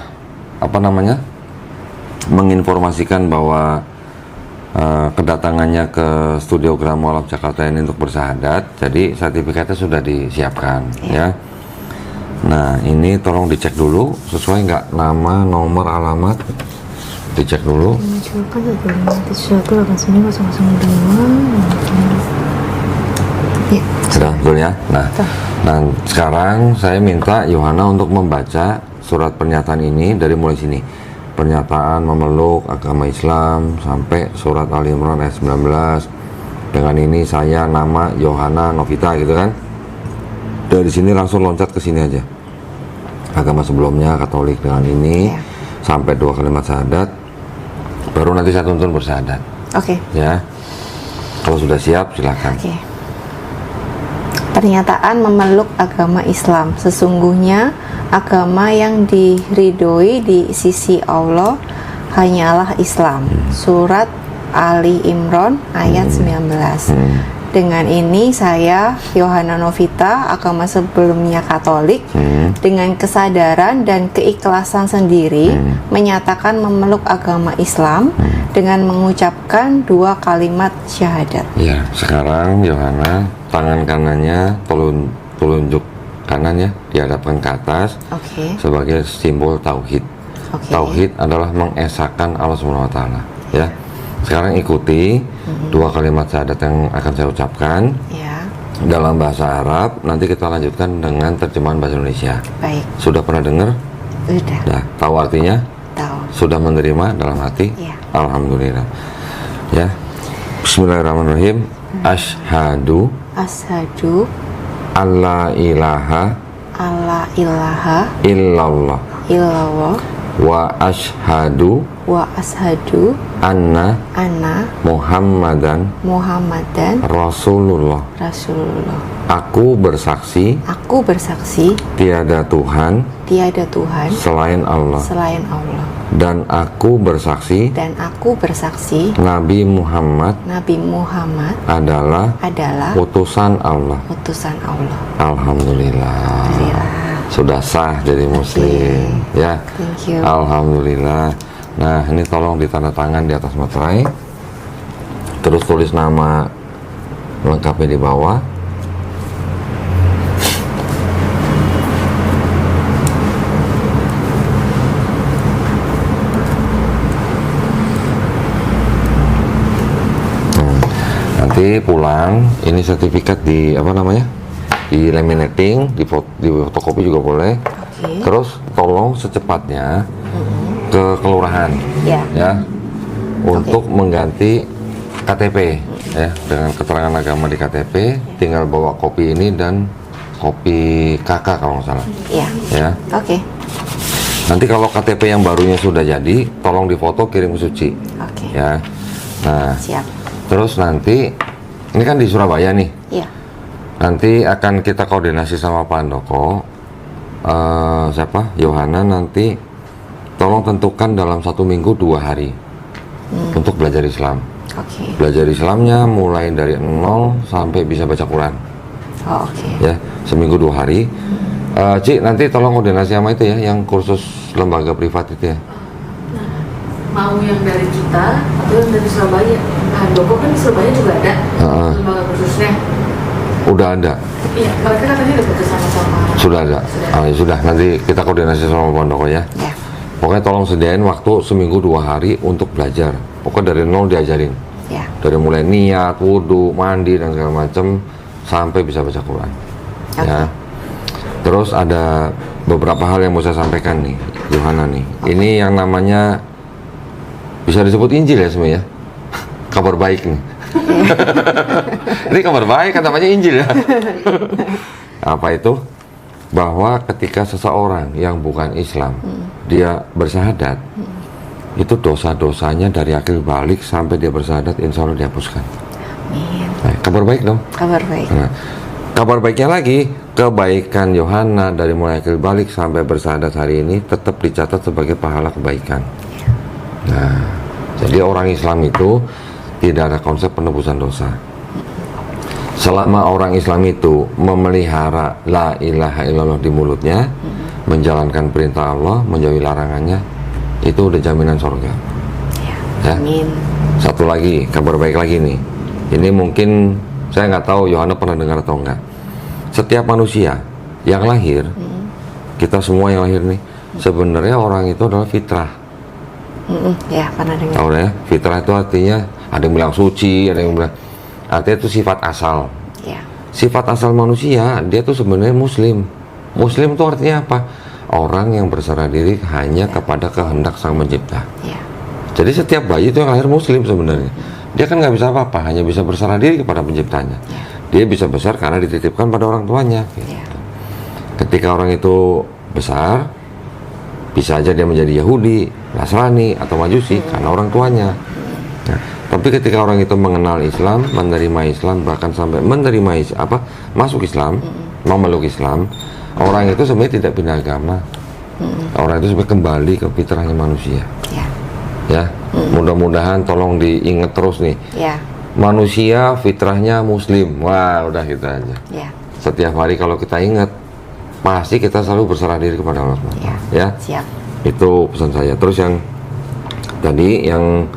menginformasikan bahwa kedatangannya ke studio Geraha Mu'alaf Jakarta ini untuk bersahadat, jadi sertifikatnya sudah disiapkan ya. Nah, ini tolong dicek dulu sesuai nggak, nama, nomor, alamat, dicek dulu. Sudah betul ya. Nah, sekarang saya minta Yohana untuk membaca surat pernyataan ini dari mulai sini. Pernyataan memeluk agama Islam sampai surat Ali Imran ayat 19. Dengan ini saya nama Yohana Novita gitu kan. Dari sini langsung loncat ke sini aja. Agama sebelumnya Katolik, dengan ini sampai 2 kalimat syahadat. Baru nanti saya tuntun bersyahadat. Oke. Ya. Kalau sudah siap silakan. Oke. Pernyataan memeluk agama Islam. Sesungguhnya agama yang diridhoi di sisi Allah hanyalah Islam. Surat Ali Imran ayat 19. Dengan ini saya, Yohana Novita, agama sebelumnya Katolik, dengan kesadaran dan keikhlasan sendiri menyatakan memeluk agama Islam dengan mengucapkan 2 kalimat syahadat. Ya, sekarang Yohana tangan kanannya telunjuk kanan ya dihadapkan ke atas sebagai simbol tauhid. Tauhid adalah mengesahkan Allah SWT ya. Sekarang ikuti 2 kalimat syahadat yang akan saya ucapkan dalam bahasa Arab. Nanti kita lanjutkan dengan terjemahan bahasa Indonesia. Baik. Sudah pernah dengar? Sudah. Nah, tahu artinya? Tahu. Sudah menerima dalam hati? Iya. Alhamdulillah. Ya. Bismillahirrahmanirrahim. Asyhadu alla ilaha illallah wa asyhadu anna Muhammadan Rasulullah. Aku bersaksi tiada Tuhan selain Allah. Dan aku bersaksi Nabi Muhammad adalah utusan Allah. Alhamdulillah. Sudah sah jadi muslim ya. Thank you. Alhamdulillah. Nah, ini tolong ditanda tangan di atas materai. Terus tulis nama lengkapnya di bawah. Nanti pulang ini sertifikat di di laminating, di fotokopi juga boleh. Terus tolong secepatnya ke kelurahan ya untuk mengganti KTP ya, dengan keterangan agama di KTP, tinggal bawa kopi ini dan kopi KK kalau nggak salah. Iya. Ya. Oke. Nanti kalau KTP yang barunya sudah jadi, tolong difoto kirim ke Suci. Oke. Ya. Nah, Siap. terus nanti ini kan di Surabaya nih. Iya. Nanti akan kita koordinasi sama Pak Handoko. Siapa? Yohana nanti tolong tentukan dalam 1 minggu 2 hari untuk belajar Islam. Oke. Belajar Islamnya mulai dari 0 sampai bisa baca Quran. Oh, oke. Ya, seminggu 2 hari. Cik, nanti tolong koordinasi sama itu ya, yang kursus lembaga privat itu ya. Mau yang dari kita atau yang dari Surabaya? Handoko kan di Surabaya juga ada lembaga khususnya. Udah ada. Iya, mereka katanya udah bekerjasama sama. Sudah ada. Ya sudah, nanti kita koordinasi sama Pak Handoko ya. Ya. Pokoknya tolong sediain waktu seminggu 2 hari untuk belajar. Pokoknya dari 0 diajarin. Ya. Dari mulai niat, wudhu, mandi dan segala macam sampai bisa baca Quran. Oke. Ya. Terus ada beberapa hal yang mau saya sampaikan nih, Yohana nih. Ini yang namanya bisa disebut Injil ya sebenarnya. Kabar baik nih. Ini kabar baik kan namanya Injil ya. Apa itu? Bahwa ketika seseorang yang bukan Islam dia bersyahadat, itu dosa-dosanya dari akhir balik sampai dia bersyahadat insya Allah dihapuskan. Amin. Nah, kabar baik dong. Kabar baik. Nah, kabar baiknya lagi, kebaikan Yohana dari mulai akhir balik sampai bersyahadat hari ini tetap dicatat sebagai pahala kebaikan. Nah, jadi orang Islam itu tidak ada konsep penebusan dosa. Selama orang Islam itu memelihara la ilaha illallah di mulutnya, menjalankan perintah Allah, menjauhi larangannya, itu udah jaminan surga. Ya. Amin. Satu lagi, kabar baik lagi nih. Ini mungkin saya nggak tahu Yohana pernah dengar atau enggak. Setiap manusia yang lahir, kita semua yang lahir nih, sebenarnya orang itu adalah fitrah. Ya, pernah dengar. Tahu ya? Fitrah itu artinya ada yang bilang suci, ada yang bilang artinya itu sifat asal. Ya. Sifat asal manusia, dia tuh sebenarnya muslim. Muslim itu artinya apa? Orang yang berserah diri hanya kepada kehendak Sang Pencipta. Ya. Jadi setiap bayi itu yang lahir muslim sebenarnya. Dia kan nggak bisa apa-apa, hanya bisa berserah diri kepada penciptanya. Dia bisa besar karena dititipkan pada orang tuanya. Gitu. Ya. Ketika orang itu besar, bisa aja dia menjadi Yahudi, Nasrani, atau Majusi karena orang tuanya. Nah, tapi ketika orang itu mengenal Islam, menerima Islam, bahkan sampai menerima masuk Islam, memeluk Islam, orang itu sebenarnya tidak pindah agama. Orang itu sebenarnya kembali ke fitrahnya manusia. Ya. Ya, mudah-mudahan tolong diingat terus nih. Ya. Manusia fitrahnya muslim. Wah, udah gitu aja. Ya. Setiap hari kalau kita ingat, pasti kita selalu berserah diri kepada Allah SWT. Ya. Ya, Siap. itu pesan saya. Terus yang tadi yang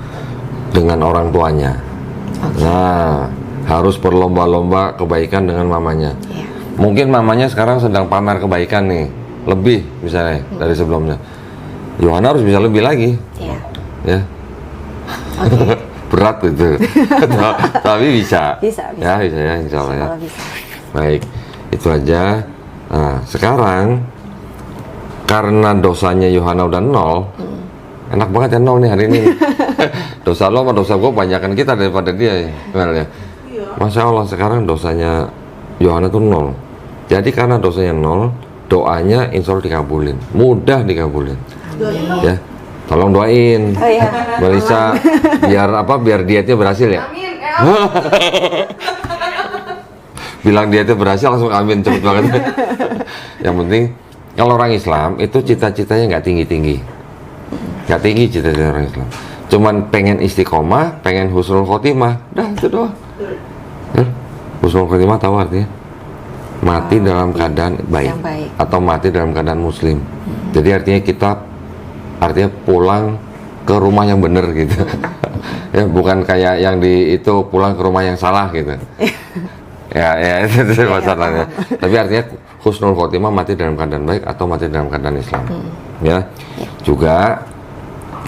dengan orang tuanya. Nah, harus berlomba-lomba kebaikan dengan mamanya. Ya. Mungkin mamanya sekarang sedang pamer kebaikan nih, lebih misalnya dari sebelumnya. Yohana harus bisa lebih lagi. Ya. Ya. Berat itu. Tapi bisa. Bisa. Ya, bisa ya, insya Allah ya. Kalau bisa. Baik, itu aja. Nah, sekarang karena dosanya Yohana udah 0, enak banget ya 0 nih hari ini. Dosa lo sama dosa gue banyakan kita daripada dia ya. Benar ya? Masya Allah, sekarang dosanya Yohana tuh 0. Jadi karena dosanya 0, doanya insya Allah dikabulin. Mudah dikabulin. Ya, tolong doain. Oh iya. Melisa, biar dietnya berhasil ya. Amin. Bilang dietnya berhasil langsung amin cepet banget. Yang penting kalau orang Islam itu cita-citanya nggak tinggi-tinggi, nggak tinggi cita-cita orang Islam. Cuman pengen istiqomah, pengen husnul khotimah, dah itu doang. Ya, husnul khotimah tahu artinya? Mati dalam keadaan baik, yang baik. atau mati dalam keadaan muslim. Jadi artinya kita pulang ke rumah yang benar gitu. Ya, bukan kayak yang di itu pulang ke rumah yang salah gitu. Ya itu masalahnya. Tapi artinya husnul khotimah, mati dalam keadaan baik atau mati dalam keadaan Islam. Ya. Juga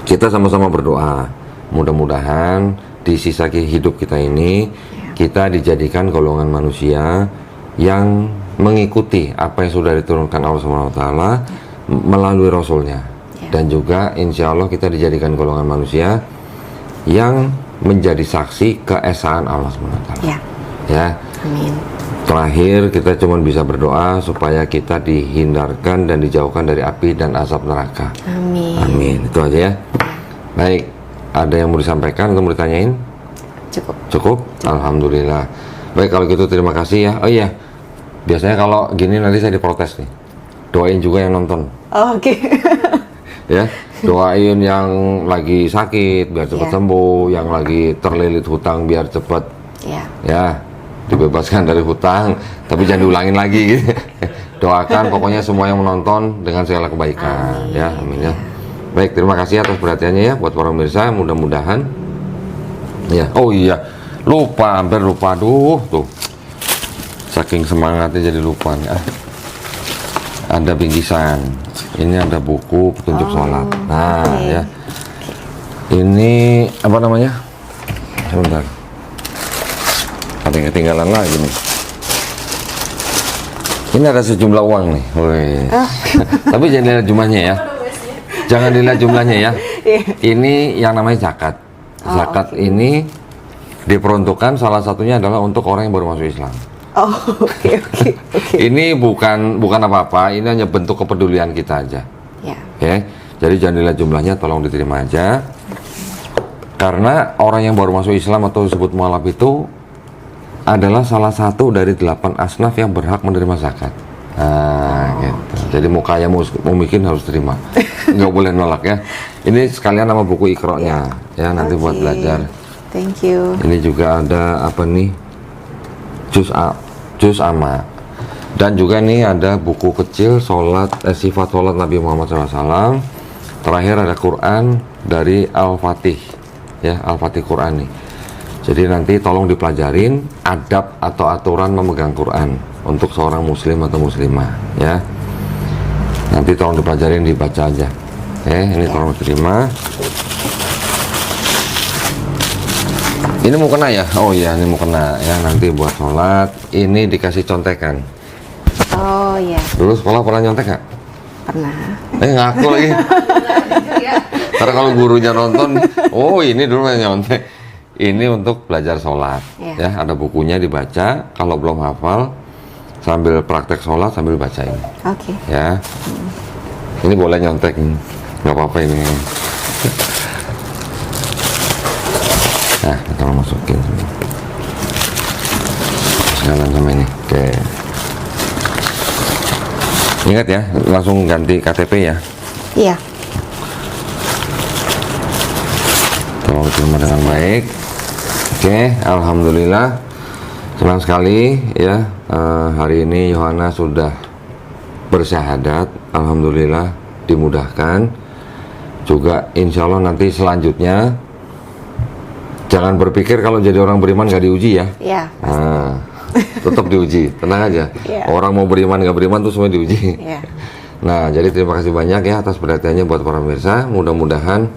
kita sama-sama berdoa. Mudah-mudahan di sisa hidup kita ini kita dijadikan golongan manusia yang mengikuti apa yang sudah diturunkan Allah SWT melalui Rasulnya. Dan juga insya Allah kita dijadikan golongan manusia yang menjadi saksi keesaan Allah SWT. Ya. Ya. Amin. Terakhir kita cuma bisa berdoa supaya kita dihindarkan dan dijauhkan dari api dan asap neraka. Amin. Amin. Itu aja ya. Baik, ada yang mau disampaikan atau mau ditanyain? Cukup. Cukup? Alhamdulillah. Baik, kalau gitu terima kasih ya. Oh iya, biasanya kalau gini nanti saya diprotes nih. Doain juga yang nonton. Oh, oke. Ya, doain yang lagi sakit biar cepat Ya. sembuh, yang lagi terlilit hutang biar cepat Ya. ya dibebaskan dari hutang, tapi jangan diulangin lagi gitu. Doakan pokoknya semua yang menonton dengan segala kebaikan. Amin. Ya, amin ya. Baik, terima kasih atas perhatiannya ya buat para pemirsa, mudah-mudahan ya. Oh iya, hampir lupa. Aduh, tuh. Saking semangatnya jadi lupa nih. Ada bingkisan. Ini ada buku petunjuk sholat. Nah, oke. ya. Ini apa namanya? Sebentar. Ada yang ketinggalan lagi nih. Ini ada sejumlah uang nih. Woi. Tapi jangan dilihat jumlahnya ya. Jangan dilihat jumlahnya ya. Ini yang namanya zakat. Zakat ini diperuntukkan salah satunya adalah untuk orang yang baru masuk Islam. Oh, oke. Ini bukan apa-apa, ini hanya bentuk kepedulian kita aja. Ya. Oke. Jadi jangan dilihat jumlahnya, tolong diterima aja. Karena orang yang baru masuk Islam atau disebut mualaf itu adalah salah satu dari 8 asnaf yang berhak menerima zakat. Nah, gitu. Jadi mau kaya mau miskin harus terima. Nggak boleh nolak ya. Ini sekalian nama buku Iqra-nya ya, nanti buat Oke. belajar. Thank you. Ini juga ada apa nih? Juz Amma. Dan juga nih ada buku kecil sifat sholat Nabi Muhammad SAW. Terakhir ada Quran dari Al-Fatih ya, Al-Fatih Quran nih. Jadi nanti tolong dipelajarin adab atau aturan memegang Quran untuk seorang muslim atau muslimah ya. Nanti tolong dipelajarin, dibaca aja. Ini tolong diterima. Ini mau kena ya? Oh iya, ini mau kena ya, nanti buat sholat. Ini dikasih contekan. Oh ya, Dulu sekolah pernah nyontek nggak? pernah. Ngaku lagi. Karena kalau gurunya nonton, oh ini dulu yang nyontek. Ini untuk belajar sholat. Iya. Ya, ada bukunya dibaca. Kalau belum hafal, sambil praktek sholat sambil baca ini. Oke. Ya, ini boleh nyontek, nggak apa-apa ini. Nah, kita masukin sekalian sama ini. Oke. Ingat ya, langsung ganti KTP ya. Iya. Tolong diterima dengan baik. Oke, alhamdulillah. Senang sekali ya. Hari ini Yohana sudah bersyahadat. Alhamdulillah dimudahkan. Juga insya Allah nanti selanjutnya jangan berpikir kalau jadi orang beriman nggak diuji ya. Iya. Nah, tetap diuji, tenang aja. Iya. Orang mau beriman nggak beriman tuh semua diuji. Iya. Nah, jadi terima kasih banyak ya atas perhatiannya buat para pemirsa. Mudah-mudahan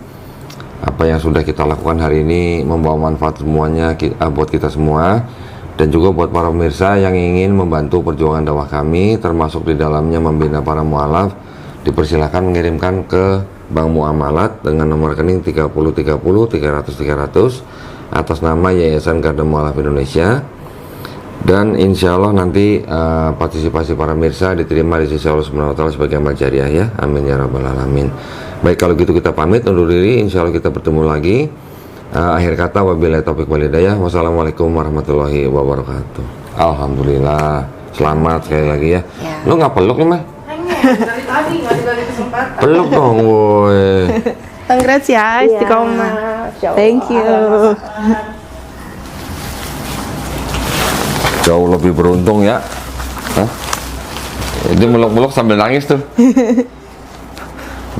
apa yang sudah kita lakukan hari ini membawa manfaat semuanya buat kita semua, dan juga buat para pemirsa yang ingin membantu perjuangan dakwah kami, termasuk di dalamnya membina para mualaf. Dipersilahkan mengirimkan ke Bank Muamalat dengan nomor rekening 3030 300 atas nama Yayasan Garda Mualaf Indonesia. Dan insya Allah nanti partisipasi para pemirsa diterima di sisi Allah Subhanahu wa Ta'ala sebagai amal jariah ya. Amin ya rabbal alamin. Baik, kalau gitu kita pamit undur diri. Insya Allah kita bertemu lagi. Akhir kata wabillahi taufiq wal hidayah. Wassalamualaikum warahmatullahi wabarakatuh. Alhamdulillah. Selamat sekali lagi ya. Ya. Lu nggak peluk nih mah? Dari tadi nggak dikasih kesempatan. Peluk dong, woi. Congrats ya, istiqomah. Thank you. Jauh lebih beruntung ya. Hah? Dia meluk-meluk sambil nangis tuh.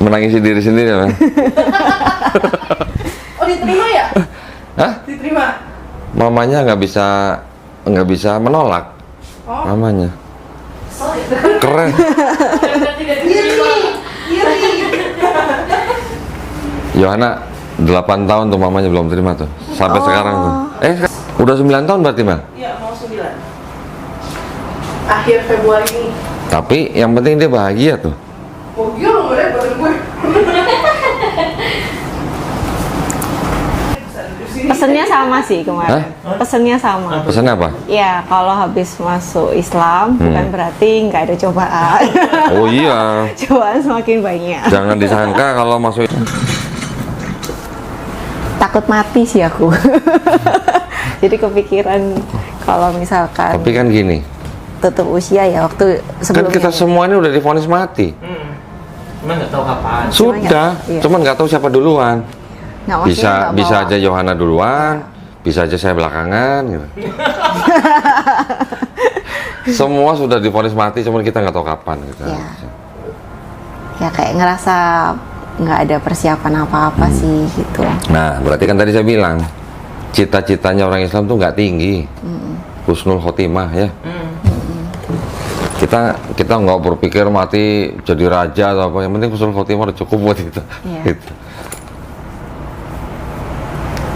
Menangisi diri sendiri ya. Oh diterima ya? Hah? Diterima. Mamanya nggak bisa menolak. Oh. Mamanya. Keren. Yohana 8 tahun tuh mamanya belum terima tuh. Sampai sekarang tuh. Udah 9 tahun berarti Mel? Iya mau 9. Akhir Februari ini. Tapi yang penting dia bahagia tuh. Oh iya lo nggak repotin gue. Pesan Pesennya sama sih kemarin. Pesennya sama. Pesannya apa? Ya, kalau habis masuk Islam bukan berarti nggak ada cobaan. Oh iya. Cobaan semakin banyak. Jangan disangka kalau masuk Takut mati sih aku. Jadi kepikiran kalau misalkan Tapi kan gini, tutup usia ya waktu kan sebelumnya. kita semua ini udah divonis mati. Cuma nggak tahu kapan. Sudah, iya. cuman nggak tahu siapa duluan. Nggak, maksudnya nggak Bisa bawa. aja Yohana duluan, bisa aja saya belakangan gitu. Semua sudah divonis mati, cuman kita nggak tahu kapan gitu. Iya. Ya kayak ngerasa nggak ada persiapan apa-apa sih gitu. Nah, berarti kan tadi saya bilang, cita-citanya orang Islam tuh nggak tinggi. Husnul khotimah ya. Kita nggak berpikir mati jadi raja atau apa, yang penting husnul khotimah udah cukup buat kita. Iya. Gitu.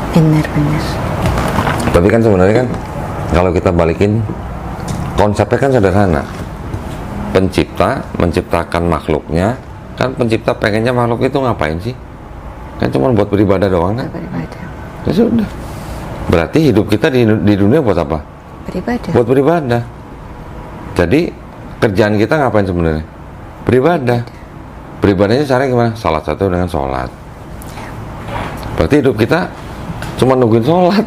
Bener-bener. Tapi kan sebenarnya kan kalau kita balikin konsepnya kan sederhana. Pencipta menciptakan makhluknya, kan pencipta pengennya makhluk itu ngapain sih? Kan cuma buat beribadah doang kan? Beribadah. Ya sudah. Berarti hidup kita di dunia buat apa? Beribadah. Buat beribadah. Jadi kerjaan kita ngapain sebenarnya? Beribadah. Beribadahnya caranya gimana? Salat satu dengan sholat. Berarti hidup kita cuma nungguin sholat.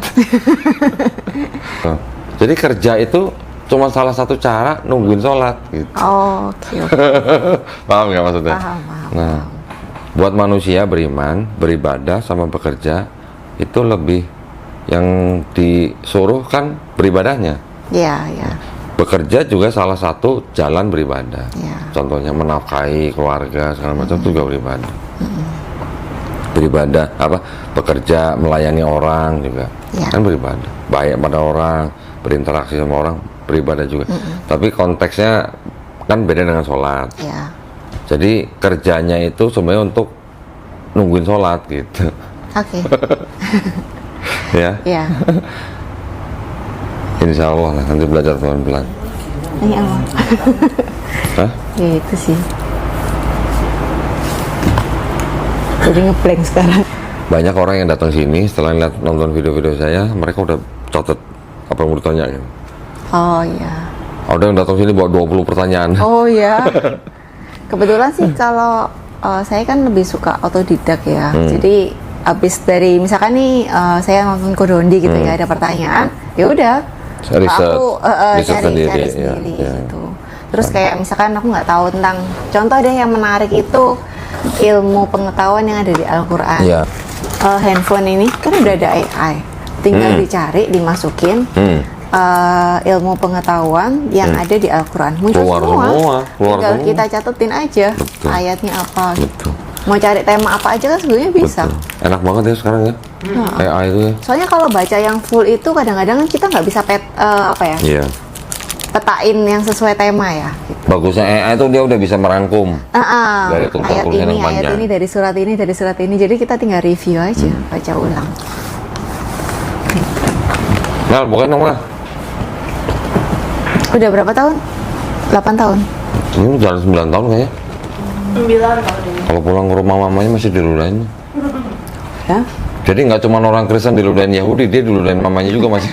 Jadi kerja itu cuma salah satu cara nungguin sholat gitu. Oh, oke. Paham nggak maksudnya? Paham. Nah, buat manusia beriman, beribadah sama bekerja itu lebih yang disuruh kan beribadahnya. Iya, iya. Bekerja juga salah satu jalan beribadah. Iya. Contohnya menafkahi keluarga segala macam itu juga beribadah. Beribadah apa? Bekerja melayani orang juga Iya. kan beribadah. Baik pada orang, berinteraksi sama orang, beribadah juga. Tapi konteksnya kan beda dengan sholat. Iya. Jadi kerjanya itu sebenarnya untuk nungguin sholat gitu. Oke. Ya, Iya. insya Allah lah nanti belajar pelan-pelan. Ini apa? Hah? Ya itu sih. Jadi ngeblank sekarang. Banyak orang yang datang sini setelah lihat nonton video-video saya, mereka udah catat apa yang mau ditanya gitu. Oh iya. Ada yang datang sini bawa 20 pertanyaan. Oh iya. Kebetulan sih kalau saya kan lebih suka otodidak ya. Jadi abis dari misalkan nih saya nonton Kodondi gitu ya ada pertanyaan, ya udah. Riset, Aku riset cari sendiri, sendiri ya. gitu. Terus kayak misalkan aku nggak tahu tentang contoh deh yang menarik itu ilmu pengetahuan yang ada di Al-Quran. Iya. Handphone ini kan udah ada AI, tinggal dicari, dimasukin ilmu pengetahuan yang ada di Al-Quran muncul Keluar semua, keluar tinggal semua. kita catetin aja Betul. ayatnya apa. Betul. Mau cari tema apa aja kan sebenarnya bisa. Betul. Enak banget ya sekarang ya. AI itu ya. Soalnya kalau baca yang full itu kadang-kadang kan kita nggak bisa Iya. petain yang sesuai tema ya. Gitu. Bagusnya AI itu dia udah bisa merangkum. Dari tulisan Ayat tulisan ini, yang ayat panjang. ini dari surat ini, dari surat ini. Jadi kita tinggal review aja, baca ulang. Nah, bukan nomor. Udah berapa tahun? 8 tahun. Ini jalan 9 tahun kayaknya. 9 tahun ini. Kalau pulang ke rumah mamanya masih diludahin. Ya? Jadi nggak cuma orang Kristen diludahin Yahudi, dia diludahin mamanya juga masih.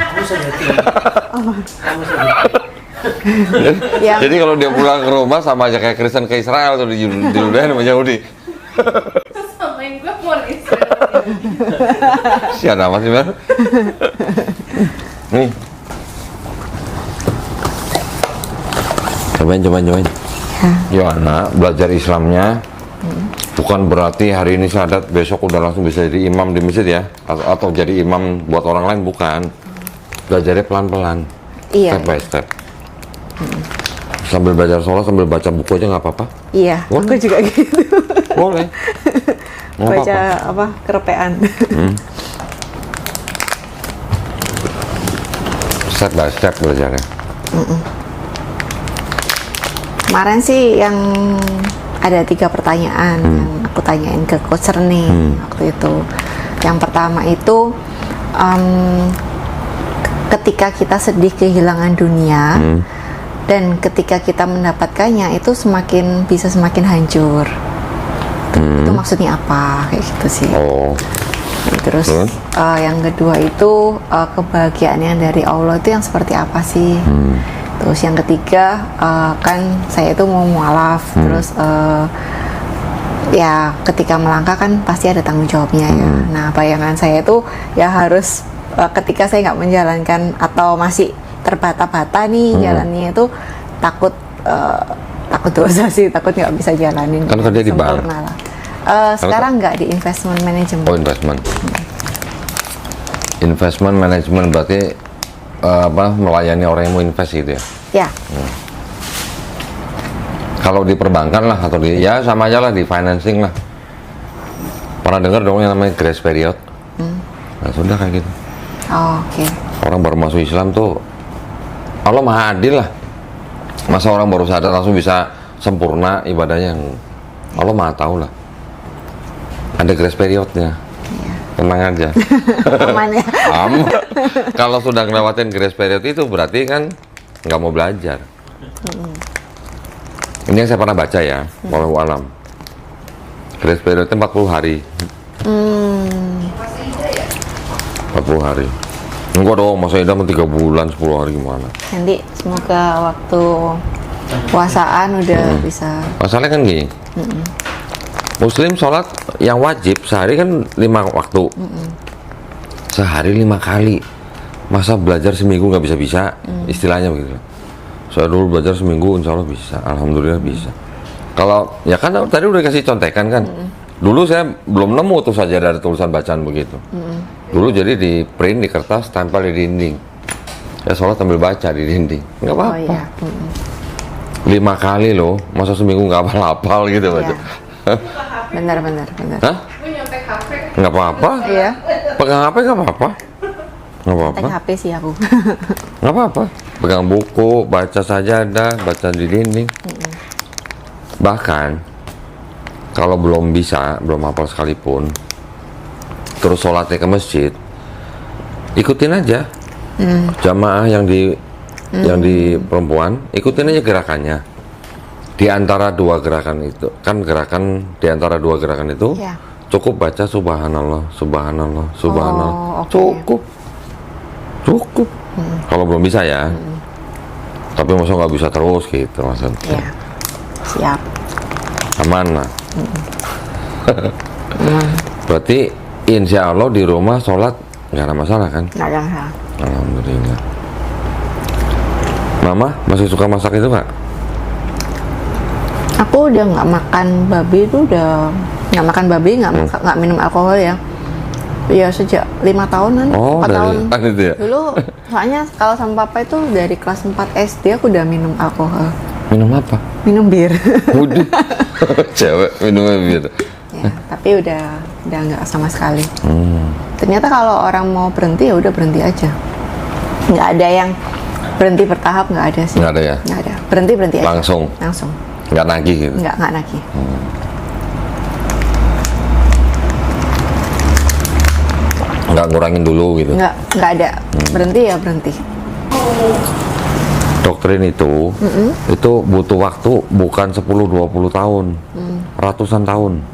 Yang Jadi kalau dia pulang ke rumah sama aja kayak Kristen ke Israel tuh diludahin sama Yahudi. Samain gue mau Israel. Siapa amat sih, Bang? Nih. Cobain. Yohana belajar Islamnya bukan berarti hari ini syahadat besok udah langsung bisa jadi imam di masjid ya, atau jadi imam buat orang lain, bukan. Belajarnya pelan-pelan, Iya. step by step. Sambil belajar sholat, sambil baca buku aja nggak apa-apa. Iya, Boleh. aku juga gitu. Boleh. Nggak Baca apa-apa. kerepean. Step by step belajarnya. Kemarin sih yang ada 3 pertanyaan yang aku tanyain ke Coach Rene waktu itu. Yang pertama itu ketika kita sedih kehilangan dunia dan ketika kita mendapatkannya itu bisa semakin hancur. Itu maksudnya apa? Kayak gitu sih. Oh, Terus yang kedua itu kebahagiaan yang dari Allah itu yang seperti apa sih? Terus yang ketiga kan saya itu mau mualaf, terus ya ketika melangkah kan pasti ada tanggung jawabnya ya. Nah bayangan saya itu ya harus ketika saya nggak menjalankan atau masih terbata-bata nih jalannya itu takut dosa sih, takut nggak bisa jalanin. Kan kerja di bank. Sempurna lah. Sekarang nggak di investment management. Oh, investment. Investment management berarti melayani orang yang mau invest gitu ya? Ya. Kalau di perbankan lah atau di ya sama aja lah di financing lah. Pernah dengar dong yang namanya grace period? Nah sudah kayak gitu. Oh, oke. Orang baru masuk Islam tuh Allah maha adil lah. Masa orang baru sadar langsung bisa sempurna ibadahnya? Allah maha tahu lah. Ada grace periodnya. Tenang aja. Aman ya. Aman. Kalau sudah ngelewatin grace period itu berarti kan nggak mau belajar. Ini yang saya pernah baca ya, wallahu alam. Grace periodnya 40 hari. 40 hari. Enggak dong, masa idah 3 bulan, 10 hari gimana? Nanti semoga waktu puasaan udah bisa. Masalahnya kan gini, Muslim sholat yang wajib sehari kan 5 waktu. Sehari 5 kali. Masa belajar seminggu nggak bisa-bisa, istilahnya begitu. Saya dulu belajar seminggu, insya Allah bisa. Alhamdulillah bisa. Kalau, ya kan tadi udah kasih contekan kan. Dulu saya belum nemu tuh saja dari tulisan bacaan begitu. Dulu jadi di print, di kertas, tempel di dinding. Ya sholat sambil baca di dinding. Nggak apa-apa. Oh, iya. 5 kali loh, masa seminggu nggak hafal-hafal gitu baca. Benar. Hah? Nggak apa-apa. Iya. Pegang HP nggak apa-apa. Nggak apa-apa. Pegang HP sih aku. Nggak apa-apa. Pegang buku, baca sajadah, baca di dinding. Bahkan kalau belum bisa, belum hafal sekalipun, terus sholatnya ke masjid, ikutin aja. Jamaah yang di perempuan, ikutin aja gerakannya. Di antara dua gerakan itu, kan gerakan di antara dua gerakan itu, Ya. cukup baca subhanallah, subhanallah, subhanallah. Oh, oke. Cukup. Kalau belum bisa ya. Tapi masa nggak bisa terus gitu maksudnya. Ya. Siap. Aman lah. Berarti insya Allah di rumah sholat nggak ada masalah kan? Nggak ada masalah. Alhamdulillah. Mama masih suka masak itu nggak? Aku udah nggak makan babi itu udah nggak makan babi, nggak minum alkohol ya. Ya sejak 5 tahunan, Oh, 4 tahun. dari itu ya? Dulu soalnya kalau sama papa itu dari kelas 4 SD aku udah minum alkohol, Minum apa? minum bir. Udah. Cewek minumnya bir. Ya, tapi udah nggak sama sekali. Ternyata kalau orang mau berhenti ya udah berhenti aja. Nggak ada yang berhenti bertahap, nggak ada sih. Nggak ada ya? Nggak ada. Berhenti aja. Langsung? Langsung. Nggak nagih gitu? Nggak nagih. Nggak ngurangin dulu gitu? Nggak ada. Berhenti ya berhenti. Doktrin itu butuh waktu bukan 10-20 tahun, ratusan tahun.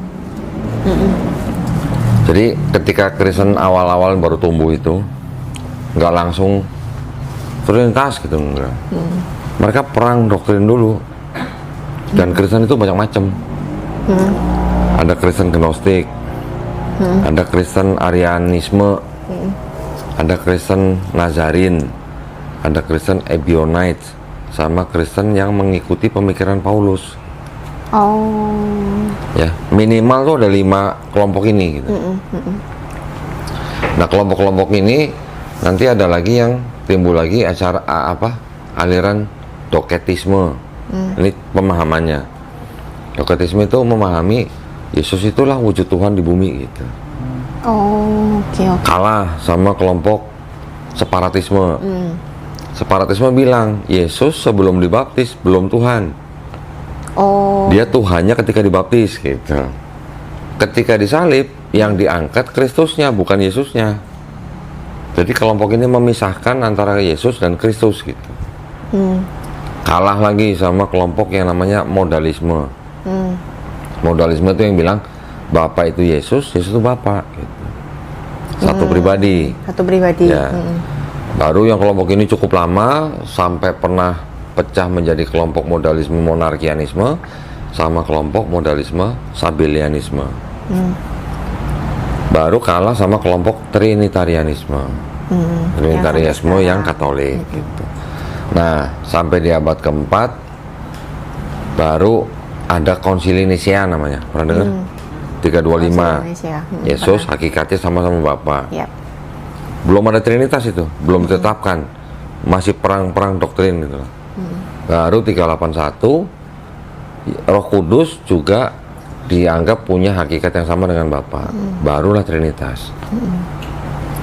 Jadi ketika Kristen awal-awal baru tumbuh itu nggak langsung terlintas gitu, enggak. Mereka perang doktrin dulu. Dan Kristen itu banyak macam. Ada Kristen Gnostik, ada Kristen Arianisme, ada Kristen Nazarin, ada Kristen Ebionite, sama Kristen yang mengikuti pemikiran Paulus. Oh. Ya, minimal tuh ada 5 kelompok ini gitu. Nah, kelompok-kelompok ini nanti ada lagi yang timbul lagi aliran doketisme. Ini pemahamannya. Doketisme itu memahami Yesus itulah wujud Tuhan di bumi gitu. Oh, oke. Kalah sama kelompok separatisme. Separatisme bilang Yesus sebelum dibaptis belum Tuhan. Oh. Dia Tuhannya ketika dibaptis gitu. Ketika disalib yang diangkat Kristusnya bukan Yesusnya. Jadi kelompok ini memisahkan antara Yesus dan Kristus gitu. Kalah lagi sama kelompok yang namanya modalisme. Modalisme itu yang bilang Bapa itu Yesus, Yesus itu Bapa gitu. satu pribadi. Satu pribadi. Ya. Baru yang kelompok ini cukup lama sampai pernah pecah menjadi kelompok modalisme monarkianisme sama kelompok modalisme sabellianisme. Baru kalah sama kelompok trinitarianisme. Trinitarianisme yang Katolik gitu. Nah, sampai di abad keempat baru ada konsili Nicea namanya. Pernah dengar? 325. Indonesia. Yesus hakikatnya sama-sama Bapa. Yap. Belum ada Trinitas itu, belum ditetapkan, masih perang-perang doktrin gitu. Baru 381 Roh Kudus juga dianggap punya hakikat yang sama dengan Bapa. Barulah Trinitas.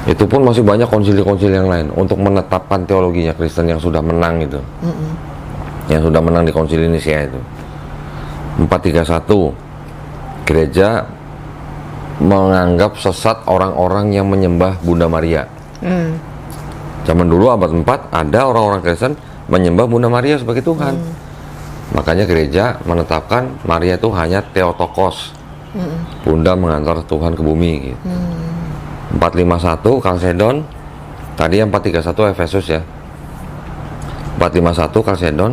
Itu pun masih banyak konsili-konsili yang lain untuk menetapkan teologinya Kristen yang sudah menang itu, yang sudah menang di konsili Nicea itu. 431 gereja menganggap sesat orang-orang yang menyembah Bunda Maria. Zaman dulu abad 4 ada orang-orang Kristen menyembah Bunda Maria sebagai Tuhan. Makanya gereja menetapkan Maria itu hanya Theotokos, Bunda mengantar Tuhan ke bumi gitu. 451 Kalsedon, tadi yang 431 Efesus ya. 451 Kalsedon,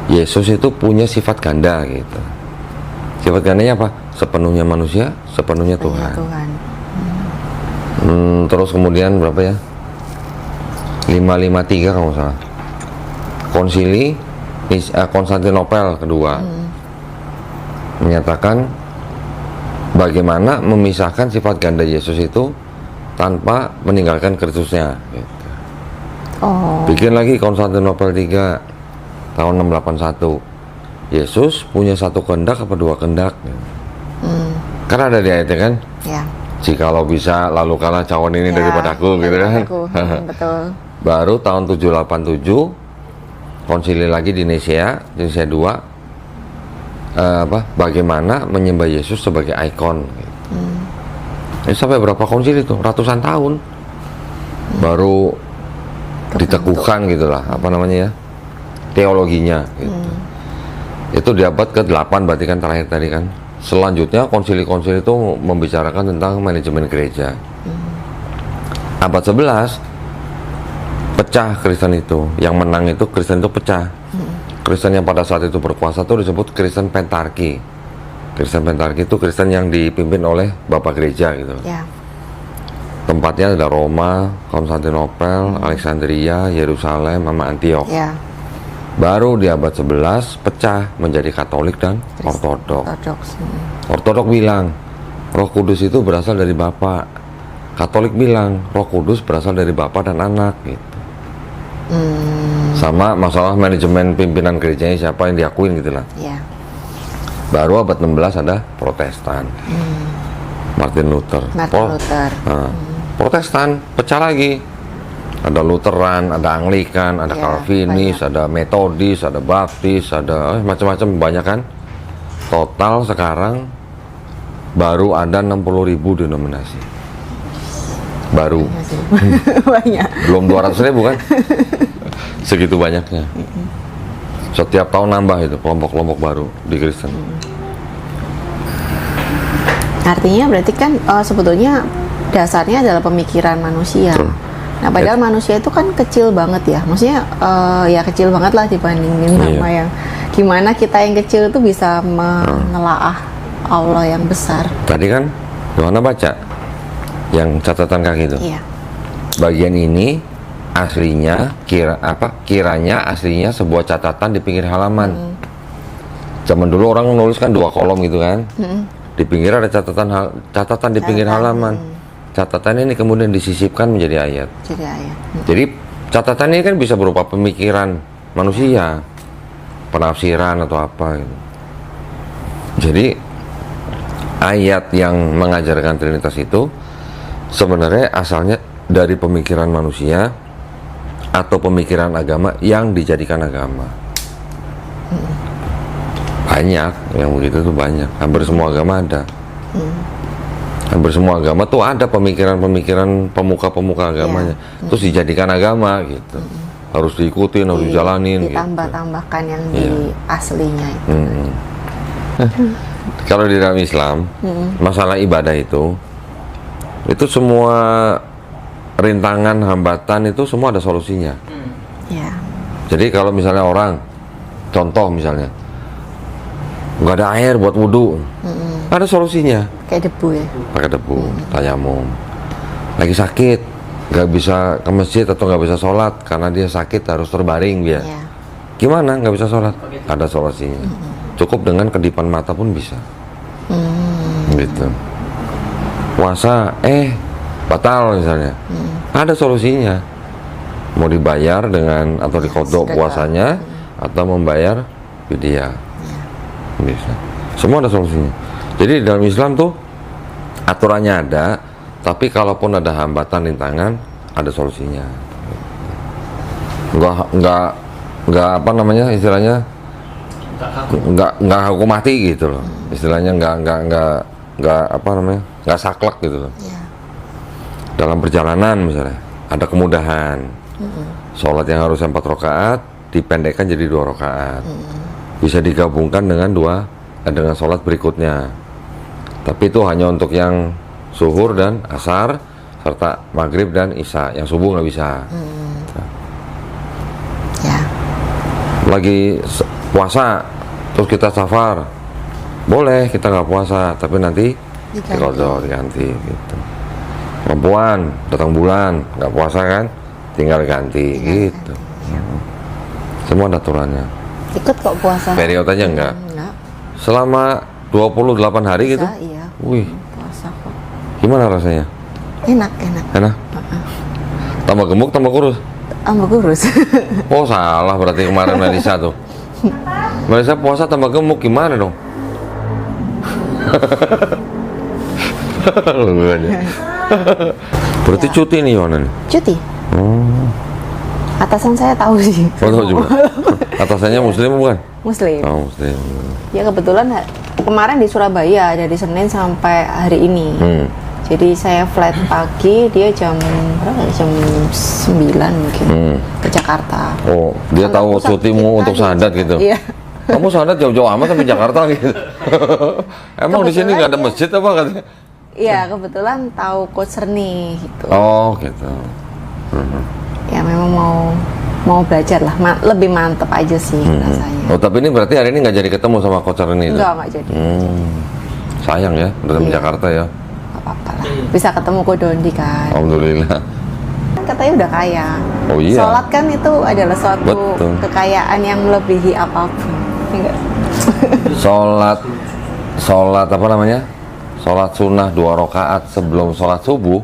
Yesus itu punya sifat ganda gitu. Sifat gandanya apa? Sepenuhnya manusia, sepenuhnya Tuhan. Terus kemudian berapa ya? 553 kalau nggak salah. Konsili Konstantinopel kedua menyatakan bagaimana memisahkan sifat ganda Yesus itu tanpa meninggalkan Kristusnya. Gitu. Bikin lagi Konstantinopel 3 tahun 681. Yesus punya satu kehendak apa dua kehendak? Karena ada di ayatnya kan? Ya. Jikalau bisa lalu kalah cawan ini Ya, daripadaku gitu kan? Betul. Baru tahun 787 konsili lagi di Nicea 2 bagaimana menyembah Yesus sebagai ikon gitu. Sampai berapa konsili itu? Ratusan tahun baru diteguhkan gitulah apa namanya ya, teologinya gitu. Itu di abad ke-8 berarti kan terakhir tadi kan. Selanjutnya konsili-konsili itu membicarakan tentang manajemen gereja. Abad 11 pecah Kristen itu, yang menang itu Kristen itu pecah. Kristen yang pada saat itu berkuasa itu disebut Kristen Pentarki. Kristen Pentarki itu Kristen yang dipimpin oleh Bapak Gereja gitu. Ya. Tempatnya ada Roma, Konstantinopel, Alexandria, Yerusalem, sama Antiok. Ya. Baru di abad 11 pecah menjadi Katolik dan Ortodok. Ortodok bilang Roh Kudus itu berasal dari Bapa. Katolik bilang Roh Kudus berasal dari Bapa dan Anak gitu. Sama masalah manajemen pimpinan gerejanya siapa yang diakuin gitu lah. Ya. Baru abad 16 ada Protestan. Martin Luther. Protestan pecah lagi. Ada Lutheran, ada Anglikan, ada Calvinis, ada Metodis, ada Baptis, ada macam-macam banyak kan. Total sekarang baru ada 60.000 denominasi. Baru. Banyak. Belum 200.000 kan? Segitu banyaknya. Setiap tahun nambah itu kelompok-kelompok baru di Kristen. Artinya berarti kan sebetulnya dasarnya adalah pemikiran manusia. Nah, padahal manusia itu kan kecil banget ya. Maksudnya ya kecil banget lah dibandingin sama yang gimana kita yang kecil itu bisa menelaah Allah yang besar. Tadi kan Yohana baca yang catatan kaki itu. Iya. Bagian ini aslinya kiranya aslinya sebuah catatan di pinggir halaman. Zaman dulu orang nulis kan 2 kolom gitu kan. Di pinggir ada catatan di pinggir halaman. Catatan ini kemudian disisipkan menjadi ayat. Jadi catatan ini kan bisa berupa pemikiran manusia, penafsiran atau apa gitu. Jadi ayat yang mengajarkan Trinitas itu sebenarnya asalnya dari pemikiran manusia atau pemikiran agama yang dijadikan agama. Banyak yang begitu tuh banyak. Hampir semua agama ada. Hampir semua agama tuh ada pemikiran-pemikiran pemuka-pemuka agamanya, terus dijadikan agama gitu, harus diikutin, harus dijalanin. Ditambah-tambahkan yang di aslinya itu. Kalau di dalam Islam, masalah ibadah itu Itu semua rintangan, hambatan itu semua ada solusinya. Ya. Jadi kalau misalnya orang, contoh misalnya, nggak ada air buat wudhu, ada solusinya. Kayak debu ya. Pakai debu, tayamum. Lagi sakit, nggak bisa ke masjid atau nggak bisa sholat karena dia sakit harus terbaring dia. Ya. Gimana nggak bisa sholat? Ada solusinya. Cukup dengan kedipan mata pun bisa. Gitu. Puasa, batal misalnya. Ada solusinya. Mau dibayar dengan atau dikodok sedekah. puasanya atau membayar fidyah. Bisa. Semua ada solusinya. Jadi dalam Islam tuh aturannya ada, tapi kalaupun ada hambatan, rintangan, ada solusinya. Enggak apa namanya istilahnya, enggak hukum mati gitu loh. Istilahnya enggak apa namanya, enggak saklek gitu loh. Ya. Dalam perjalanan misalnya ada kemudahan. Sholat yang harusnya 4 rakaat dipendekkan jadi 2 rakaat. Bisa digabungkan dengan dengan sholat berikutnya. Tapi itu hanya untuk yang zuhur dan asar serta maghrib dan isya. Yang subuh nggak bisa. Ya. Lagi puasa terus kita safar, boleh kita nggak puasa tapi nanti diganti gitu. Perempuan datang bulan nggak puasa kan, tinggal ganti gitu. Semua ada aturannya. Ikut kok puasa. Periode aja enggak. Enggak. Selama 28 hari gitu. Bisa, iya. Wih, Puasa kok. gimana rasanya? Enak. Enak? Tambah gemuk, tambah kurus? Tambah kurus. Oh salah berarti kemarin Melisa tuh. Melisa puasa tambah gemuk gimana dong? Lu aja. Berarti cuti nih Yohanan? Cuti. Atasan saya tahu sih. Oh tahu juga. Atasannya muslim bukan? Muslim. Oh muslim. Ya kebetulan kemarin di Surabaya dari Senin sampai hari ini. Jadi saya flight pagi, dia jam berapa? Jam 9 mungkin ke Jakarta. Oh dia Sampai tahu pusat cutimu kita untuk di sahadat gitu? Iya. Kamu sahadat jauh-jauh amat sampai Jakarta gitu? Emang di sini nggak ada masjid apa katanya? Iya kebetulan tahu Coach Reni gitu. Oh gitu. Ya memang mau belajar lah, lebih mantep aja sih rasanya. Oh tapi ini berarti hari ini nggak jadi ketemu sama Coach ini itu? Enggak jadi. Sayang ya, udah di Iya. Jakarta ya. Gak apa-apa lah. Bisa ketemu Ko Dondi kan. Alhamdulillah. Kan katanya udah kaya. Oh iya. Sholat kan itu adalah suatu Betul. kekayaan yang melebihi apapun. Enggak. Sholat apa namanya? Sholat sunnah 2 rakaat sebelum sholat subuh.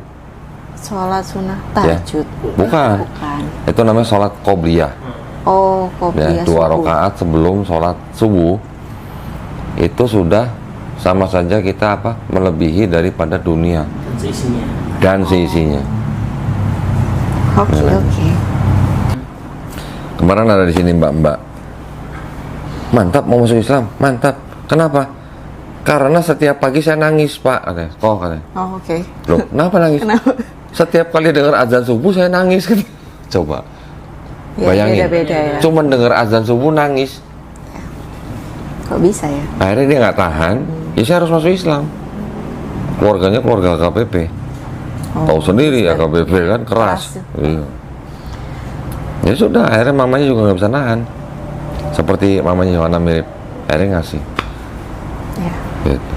Sholat sunnah Ya. tahajud. Bukan. Bukan. Itu namanya sholat qobliyah. Oh, Ya, kopiah 2 rakaat sebelum sholat subuh. Itu sudah sama saja kita apa? Melebihi daripada dunia dan seisinya. Oke, oke. Kemarin ada di sini mbak-mbak. Mantap mau masuk Islam, mantap. Kenapa? Karena setiap pagi saya nangis pak, katanya. Kok katanya. Oh, oke. Loh, kenapa nangis? Kenapa? Setiap kali dengar azan subuh saya nangis. Coba Ya, bayangin. beda-beda ya. Cuman dengar azan subuh nangis. Kok bisa ya? Akhirnya dia nggak tahan. Ya saya harus masuk Islam. Keluarganya keluarga AKBP. Tahu sendiri AKBP kan keras. Keras. Iya. Ya sudah, akhirnya mamanya juga nggak bisa nahan. Seperti mamanya Yohana mirip. Akhirnya ngasih. Ya. Gitu.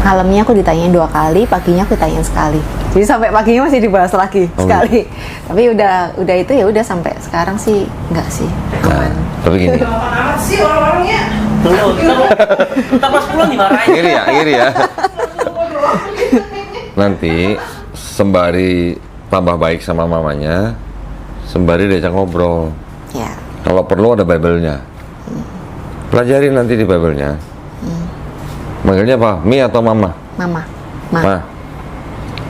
Malamnya aku ditanyain 2 kali, paginya aku ditanyain sekali. Jadi sampai paginya masih dibahas lagi Oh, sekali. Tapi udah itu ya udah sampai sekarang sih enggak sih. Nah, tapi gini. Amat sih orang-orangnya. Kita pas pulang dimarahin. Iri ya. Nanti sembari tambah baik sama mamanya, sembari diajak ngobrol. Ya. Kalau perlu ada Bible-nya. Pelajari nanti di Bible-nya. Manggilnya apa? Mi atau Mama? Mama. Nah,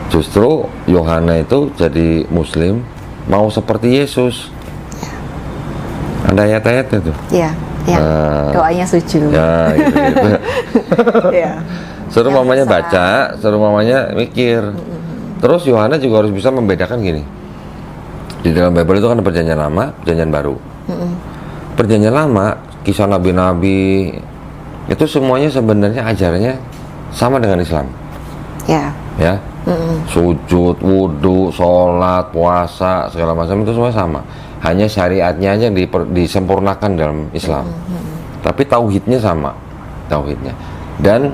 justru Yohana itu jadi Muslim mau seperti Yesus. Ada ayat-ayatnya tuh. Ya, ya. Nah. Doanya sujud. Ya, gitu. Ya. Suruh Yang mamanya besar. baca, suruh mamanya mikir. Terus Yohana juga harus bisa membedakan gini. Di dalam Bible itu kan ada perjanjian lama, perjanjian baru. Perjanjian lama, kisah nabi-nabi itu semuanya sebenarnya ajarannya sama dengan Islam. Ya. Ya, Sujud, wudhu, sholat, puasa, segala macam itu semua sama. Hanya syariatnya aja yang disempurnakan dalam Islam. Tapi tauhidnya sama, tauhidnya. Dan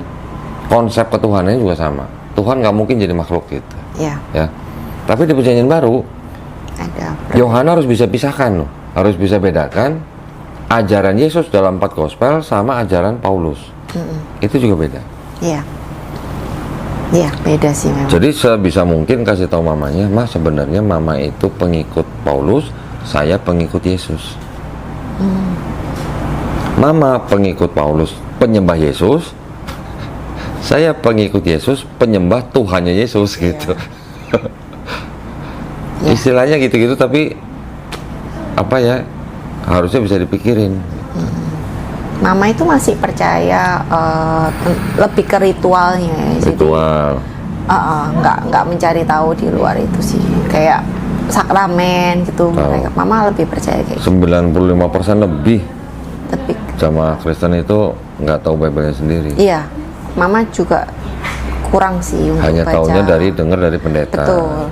konsep ketuhanannya juga sama. Tuhan nggak mungkin jadi makhluk gitu. Ya, Ya. Tapi di perjanjian baru, ada. Yohana harus bisa pisahkan loh, harus bisa bedakan ajaran Yesus dalam 4 gospel sama ajaran Paulus. Itu juga beda. Iya. Iya, beda sih memang. Jadi sebisa mungkin kasih tahu mamanya, "Mah, sebenarnya mama itu pengikut Paulus, saya pengikut Yesus." Mama pengikut Paulus, penyembah Yesus. Saya pengikut Yesus, penyembah Tuhannya Yesus gitu. Ya. Istilahnya gitu-gitu, tapi apa ya, harusnya bisa dipikirin. Mama itu masih percaya lebih ke ritualnya ya. Jadi, Ritual. nggak mencari tahu di luar itu sih. Kayak sakramen gitu. Mama lebih percaya kayak 95% lebih lebih. sama Kristen itu nggak tahu Bible-nya sendiri. Iya, Mama juga kurang sih untuk Hanya baca. taunya dengar dari pendeta. Betul.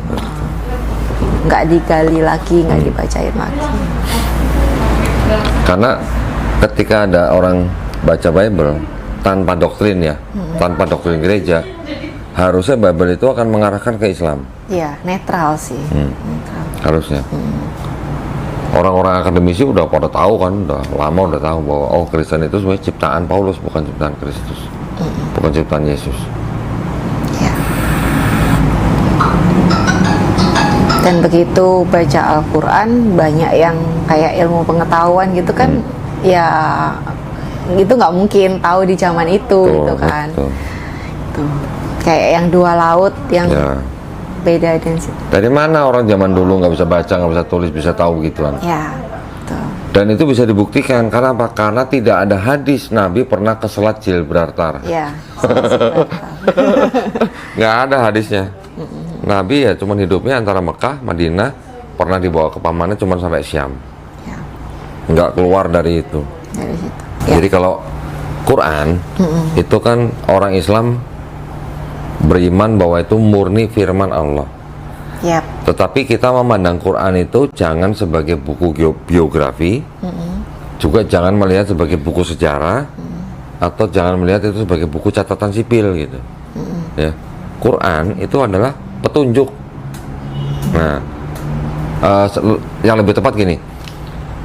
Nggak digali lagi, nggak dibacain lagi. Karena ketika ada orang baca Bible tanpa doktrin ya, tanpa doktrin gereja, harusnya Bible itu akan mengarahkan ke Islam. Iya, netral sih. Netral. Harusnya. Orang-orang akademisi udah pada tahu kan, udah lama udah tahu bahwa oh Kristen itu sebenarnya ciptaan Paulus, bukan ciptaan Kristus, bukan ciptaan Yesus. Ya. Dan begitu baca Al-Quran, banyak yang kayak ilmu pengetahuan gitu kan, ya itu nggak mungkin tahu di zaman itu gitu kan. Betul. Tuh. Kayak yang 2 laut yang Ya. beda dan Dari mana orang zaman dulu nggak bisa baca, nggak bisa tulis, bisa tahu begituan? ya. Betul. Dan itu bisa dibuktikan karena apa? Karena tidak ada hadis Nabi pernah ke Selat Gibraltar. Ya. Nggak ada hadisnya. Nabi ya cuman hidupnya antara Mekah, Madinah, pernah dibawa ke pamannya cuman sampai Syam. Ya. Nggak keluar dari itu. Dari situ. Ya. Jadi kalau Quran itu kan orang Islam beriman bahwa itu murni firman Allah. Yap. Tetapi kita memandang Quran itu jangan sebagai buku biografi, juga jangan melihat sebagai buku sejarah, atau jangan melihat itu sebagai buku catatan sipil gitu. Ya, Quran itu adalah petunjuk. Nah, yang lebih tepat gini,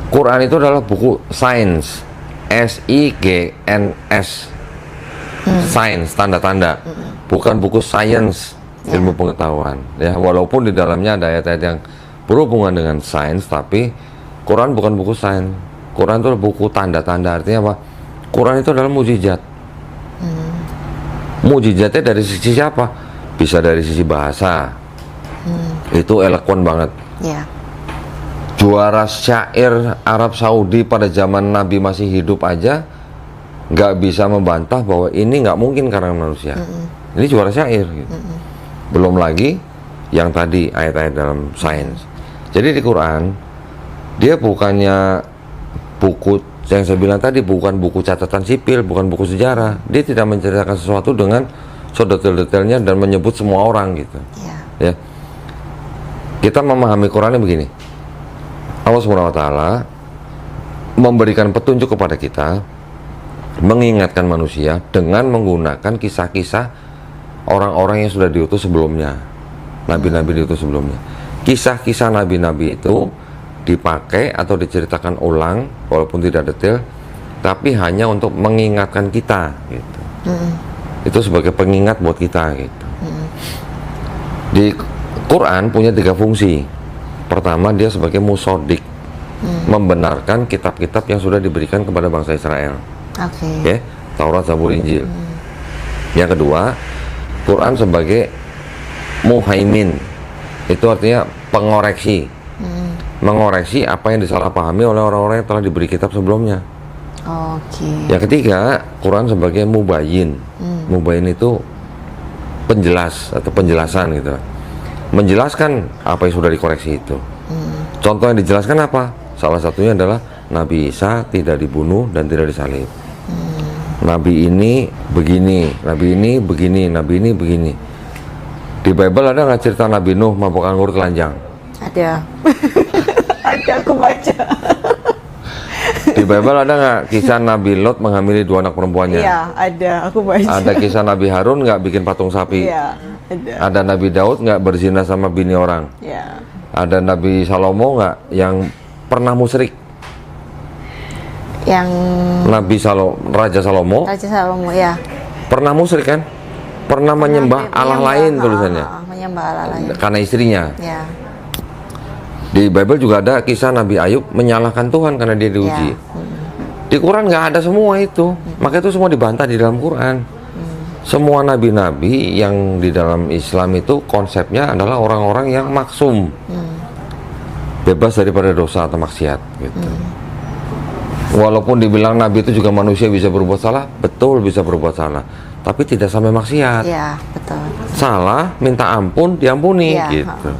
Quran itu adalah buku sains, SIGNS, sains, tanda-tanda, bukan buku sains, ilmu pengetahuan. Ya, walaupun di dalamnya ada ayat-ayat yang berhubungan dengan sains, tapi Quran bukan buku sains. Quran itu adalah buku tanda-tanda. Artinya apa? Quran itu adalah mukjizat. Mukjizatnya dari sisi siapa? Bisa dari sisi bahasa. Itu eloquent banget. Ya. Juara syair Arab Saudi pada zaman Nabi masih hidup aja nggak bisa membantah bahwa ini nggak mungkin karena manusia. Ini juara syair gitu. Belum lagi yang tadi ayat-ayat dalam sains. Jadi di Quran dia bukannya buku yang saya bilang tadi, bukan buku catatan sipil, bukan buku sejarah. Dia tidak menceritakan sesuatu dengan detail-detailnya dan menyebut semua orang gitu. Ya. Ya. Kita memahami Qurannya begini. Allah SWT memberikan petunjuk kepada kita, mengingatkan manusia dengan menggunakan kisah-kisah orang-orang yang sudah diutus sebelumnya, nabi-nabi diutus sebelumnya. Kisah-kisah nabi-nabi itu dipakai atau diceritakan ulang walaupun tidak detail, tapi hanya untuk mengingatkan kita gitu. Itu sebagai pengingat buat kita gitu. Di Quran punya 3 fungsi. Pertama, dia sebagai musodik, membenarkan kitab-kitab yang sudah diberikan kepada bangsa Israel. Oke. Ya, Taurat, Zabur, Injil. Yang kedua, Quran sebagai muhaimin, itu artinya pengoreksi, mengoreksi apa yang disalahpahami oleh orang-orang yang telah diberi kitab sebelumnya. Oke. Yang ketiga, Quran sebagai mubayyin. Mubayyin itu penjelas atau penjelasan gitu, menjelaskan apa yang sudah dikoreksi itu. Contoh yang dijelaskan apa? Salah satunya adalah Nabi Isa tidak dibunuh dan tidak disalib. Nabi ini begini, Nabi ini begini, Nabi ini begini. Di Bible ada nggak cerita Nabi Nuh mabuk anggur telanjang? Ada. Ada, aku baca. Di Bible ada nggak kisah Nabi Lot menghamili 2 anak perempuannya? Iya, ada, aku baca. Ada kisah Nabi Harun nggak bikin patung sapi? Iya, ada. Ada Nabi Daud nggak berzina sama bini orang? Iya. Ada Nabi Salomo nggak yang pernah musyrik? Yang Raja Salomo Raja Salomo ya. pernah musyrik kan? Pernah menyembah Allah lain tulisannya. Menyembah Allah lain. Karena istrinya. Ya. Di Bible juga ada kisah Nabi Ayub menyalahkan Tuhan karena dia diuji. Ya. Di Quran nggak ada semua itu. Maka itu semua dibantah di dalam Quran. Semua nabi-nabi yang di dalam Islam itu konsepnya adalah orang-orang yang maksum, bebas daripada dosa atau maksiat gitu. Walaupun dibilang nabi itu juga manusia bisa berbuat salah, betul bisa berbuat salah, tapi tidak sampai maksiat. Iya, betul. Salah, minta ampun, diampuni Iya, gitu.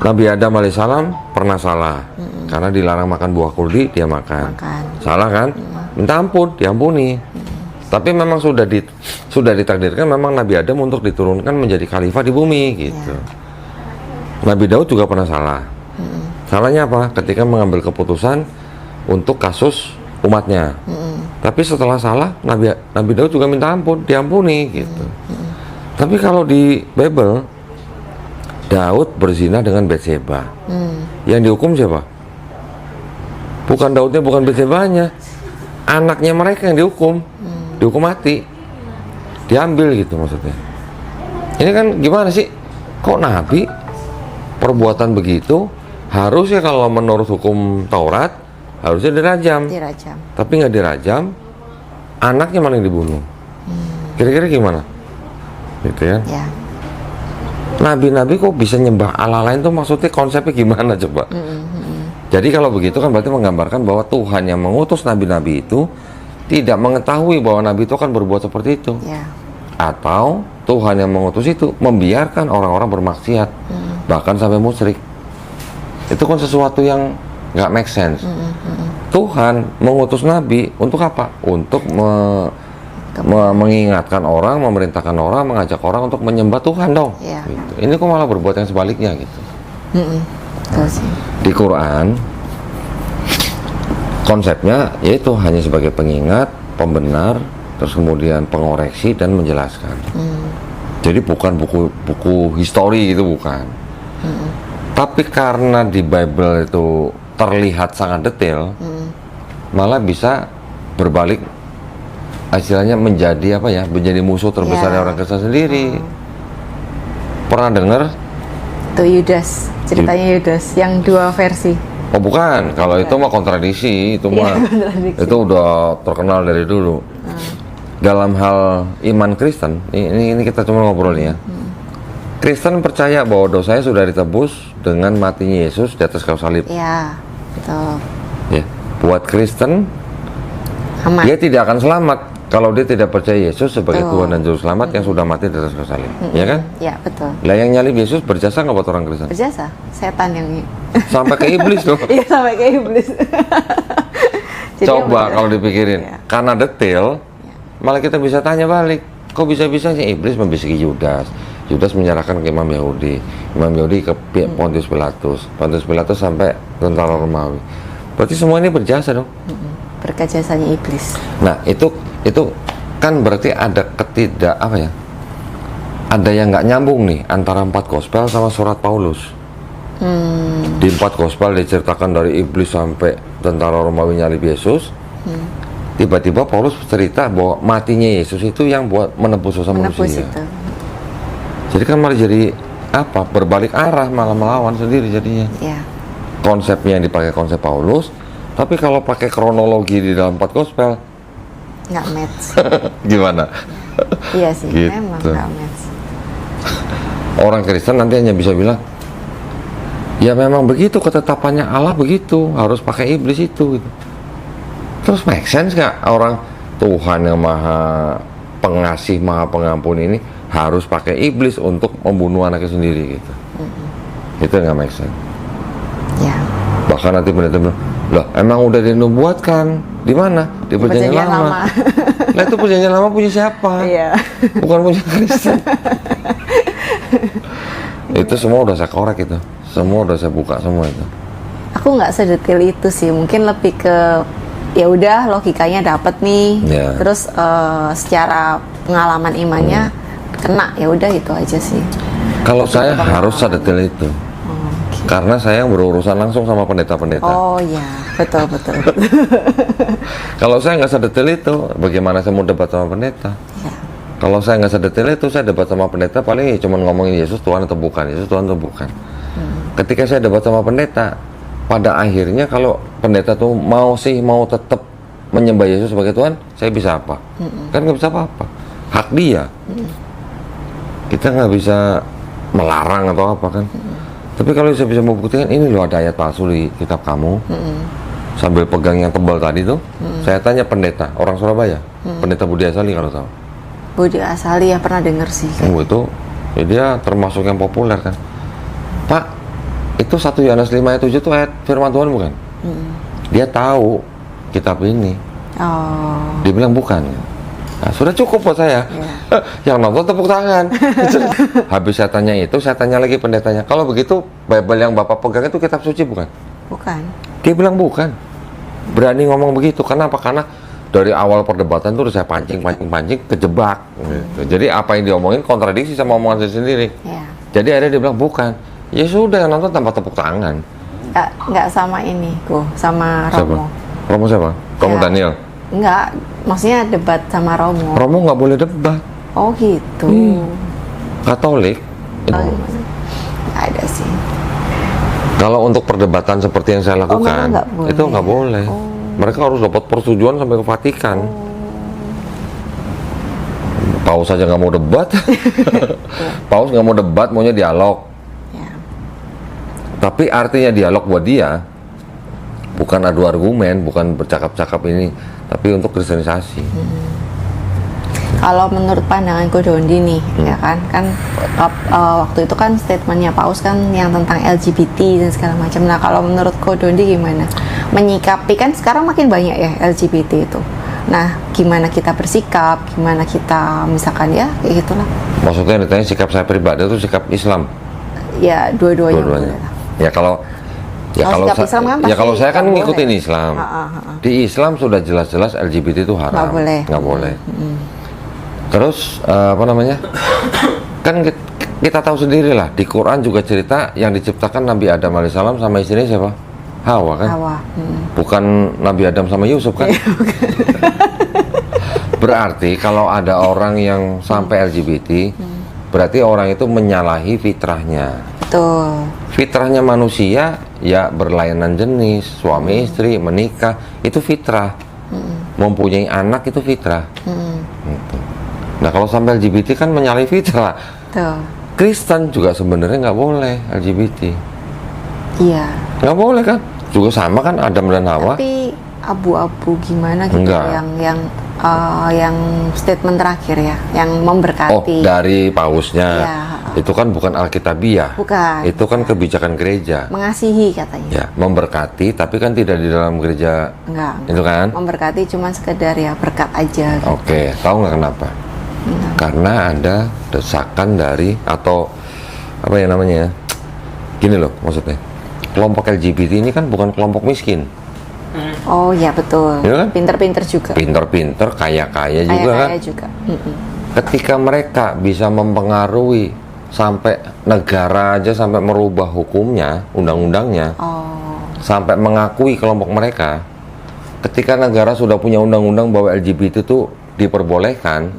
Nabi Adam alaihissalam pernah salah karena dilarang makan buah kuldi, dia makan. Salah kan? Minta ampun, diampuni. Tapi memang sudah ditakdirkan memang Nabi Adam untuk diturunkan menjadi khalifah di bumi gitu. Nabi Daud juga pernah salah. Salahnya apa? Ketika mengambil keputusan untuk kasus umatnya. Tapi setelah salah, Nabi Daud juga minta ampun, diampuni gitu. Tapi kalau di Bible, Daud berzina dengan Batseba. Yang dihukum siapa? Bukan Daudnya, bukan Batsebanya. Anaknya mereka yang dihukum. Dihukum mati. Diambil gitu maksudnya. Ini kan gimana sih? Kok Nabi perbuatan begitu harusnya kalau menurut hukum Taurat harusnya dirajam. Tapi nggak dirajam, anaknya malah yang dibunuh. Kira-kira gimana? Gitu ya. Nabi-nabi kok bisa nyembah Allah lain tuh maksudnya konsepnya gimana coba? Jadi kalau begitu kan berarti menggambarkan bahwa Tuhan yang mengutus nabi-nabi itu tidak mengetahui bahwa nabi itu akan berbuat seperti itu. Atau Tuhan yang mengutus itu membiarkan orang-orang bermaksiat, bahkan sampai musyrik. Itu kan sesuatu yang nggak make sense. Tuhan mengutus nabi untuk apa? Untuk mengingatkan orang, memerintahkan orang, mengajak orang untuk menyembah Tuhan dong. Gitu. Ini kok malah berbuat yang sebaliknya gitu. Di Quran konsepnya yaitu hanya sebagai pengingat, pembenar, terus kemudian pengoreksi dan menjelaskan. Jadi bukan buku histori gitu, bukan. Tapi karena di Bible itu terlihat sangat detail, malah bisa berbalik, istilahnya menjadi apa ya? Menjadi musuh terbesar orang Kristen sendiri. Pernah dengar? Itu Yudas, ceritanya Yudas yang 2 versi. Oh bukan, kalau itu mah kontradiksi, itu mah itu udah terkenal dari dulu. Dalam hal iman Kristen, ini kita cuma ngobrol nih ya. Kristen percaya bahwa dosanya sudah ditebus dengan matinya Yesus di atas kayu salib. Iya, betul. Ya, buat Kristen, dia tidak akan selamat kalau dia tidak percaya Yesus sebagai Tuhan dan Juru Selamat yang sudah mati di atas kayu salib. Ya kan? Iya, betul. Lah yang nyalib Yesus berjasa nggak buat orang Kristen? Berjasa, setan yang sampai ke iblis loh. Iya, sampai ke iblis. Coba kalau dipikirin, karena detail, malah kita bisa tanya balik, kok bisa-bisa sih iblis membisiki Yudas? Yudas menyerahkan ke Imam Yahudi ke Pontius Pilatus, Pontius Pilatus sampai tentara Romawi. Berarti semua ini berjasa dong. Berkat jasanya iblis. Nah itu kan berarti ada ada yang nggak nyambung nih antara 4 gospel sama surat Paulus. Di 4 gospel diceritakan dari iblis sampai tentara Romawi nyalib Yesus. Tiba-tiba Paulus cerita bahwa matinya Yesus itu yang buat menebus dosa manusia. Itu. Jadi kan malah jadi apa? Berbalik arah, malah melawan sendiri jadinya. Konsepnya yang dipakai konsep Paulus, tapi kalau pakai kronologi di dalam 4 gospel nggak match. Gimana? Iya sih, gitu. memang nggak match. Orang Kristen nanti hanya bisa bilang, ya memang begitu ketetapannya Allah, begitu harus pakai iblis itu gitu. Terus make sense nggak orang Tuhan yang maha pengasih, maha pengampun ini harus pakai iblis untuk membunuh anaknya sendiri gitu? Itu nggak make sense. Bahkan nanti pendeta bilang, loh emang udah dinubuatkan di mana? Di perjanjian lama. Lah itu perjanjian lama punya siapa? Bukan punya Kristen. Itu semua udah saya korek itu. Semua udah saya buka semua itu. Aku nggak sedetail itu sih, mungkin lebih ke ya udah logikanya dapet nih, Ya. terus secara pengalaman imannya kena, ya udah itu aja sih. Kalau saya harus sedetail itu. Karena saya yang berurusan langsung sama pendeta-pendeta. Oh ya, betul betul. Kalau saya nggak sedetail itu, bagaimana saya mau debat sama pendeta? Ya. Kalau saya nggak sedetail itu, saya debat sama pendeta paling cuma ngomongin Yesus Tuhan atau bukan, Yesus Tuhan atau bukan. Ketika saya debat sama pendeta, pada akhirnya kalau pendeta tuh mau tetap menyembah Yesus sebagai Tuhan, saya bisa apa? Kan nggak bisa apa-apa. Hak dia. Kita nggak bisa melarang atau apa kan? Tapi kalau saya bisa membuktikan, ini loh ada ayat palsu di kitab kamu. Sambil pegang yang tebal tadi tuh, saya tanya pendeta, orang Surabaya, pendeta Budi Asali kalau tahu. Budi Asali ya pernah denger sih. Oh itu, ya dia termasuk yang populer kan. Pak, itu 1 Yohanes 5 ayat 7 itu ayat firman Tuhan bukan? Dia tahu kitab ini. Oh. Dia bilang bukan. Nah, sudah cukup buat saya. Yang nonton tepuk tangan. Habis saya tanya itu, saya tanya lagi pendetanya. Kalau begitu, Bible yang Bapak pegang itu kitab suci bukan? Bukan. Dia bilang bukan. Berani ngomong begitu. Kenapa? Karena dari awal perdebatan tuh udah saya pancing, kejebak. Gitu. Jadi apa yang diomongin kontradiksi sama omongan saya sendiri. Ya. Jadi akhirnya dia bilang bukan. Ya sudah, yang nonton tanpa tepuk tangan. Nggak sama ini, sama Siapa? Romo. Romo siapa? Romo Ya. Daniel. Enggak, maksudnya debat sama Romo. Romo nggak boleh debat. Oh gitu. Katolik. Oh, gimana? Nggak ada sih. Kalau untuk perdebatan seperti yang saya memang lakukan, nggak boleh. itu nggak boleh. Mereka harus dapat persetujuan sampai ke Vatikan. Paus saja nggak mau debat. Paus nggak mau debat, maunya dialog. Ya. Tapi artinya dialog buat dia bukan adu argumen, bukan bercakap-cakap ini, tapi untuk kristenisasi. Kalau menurut pandangan Kodondi nih, ya kan waktu itu kan statementnya Paus kan yang tentang LGBT dan segala macam. Nah kalau menurut Kodondi gimana? Menyikapi kan sekarang makin banyak ya LGBT itu. Nah gimana kita bersikap? Gimana kita misalkan ya kayak gitulah? Maksudnya yang ditanya sikap saya pribadi itu sikap Islam. Ya dua-duanya. boleh lah. Ya kalau Kalau sikap Islam kan ya pasti kalau saya kan nggak ngikutin boleh. Islam. Ha. Di Islam sudah jelas-jelas LGBT itu haram. Nggak boleh. Nggak boleh. Terus apa namanya? Kan kita tahu sendiri lah, di Quran juga cerita yang diciptakan Nabi Adam alaihissalam sama istrinya siapa? Hawa kan? Hawa. Bukan Nabi Adam sama Yusuf kan? Berarti kalau ada orang yang sampai LGBT, berarti orang itu menyalahi fitrahnya. Betul. Fitrahnya manusia ya berlainan jenis, suami istri, menikah, itu fitrah. Mempunyai anak itu fitrah. Gitu. Nah kalau sampai LGBT kan menyalahi fitrah. Betul. Kristen juga sebenarnya nggak boleh LGBT. Iya. Nggak boleh kan? Juga sama kan Adam dan Hawa. Tapi abu-abu gimana gitu Enggak. yang statement terakhir ya, yang memberkati. Oh dari pausnya. Iya. Itu kan bukan Alkitabiah. Bukan. Itu kan kebijakan gereja. Mengasihi katanya. Ya, memberkati tapi kan tidak di dalam gereja. Enggak. Itu kan? Memberkati cuma sekedar ya berkat aja. Gitu. Oke, tahu nggak kenapa? Karena ada desakan dari atau apa ya namanya? Gini loh maksudnya. Kelompok LGBT ini kan bukan kelompok miskin. Oh ya betul. Iya kan? Pinter-pinter juga. Pinter-pinter, kaya-kaya juga kan. Kaya juga. Ketika mereka bisa mempengaruhi sampai negara aja sampai merubah hukumnya, undang-undangnya, Oh. sampai mengakui kelompok mereka. Ketika negara sudah punya undang-undang bahwa LGBT itu diperbolehkan,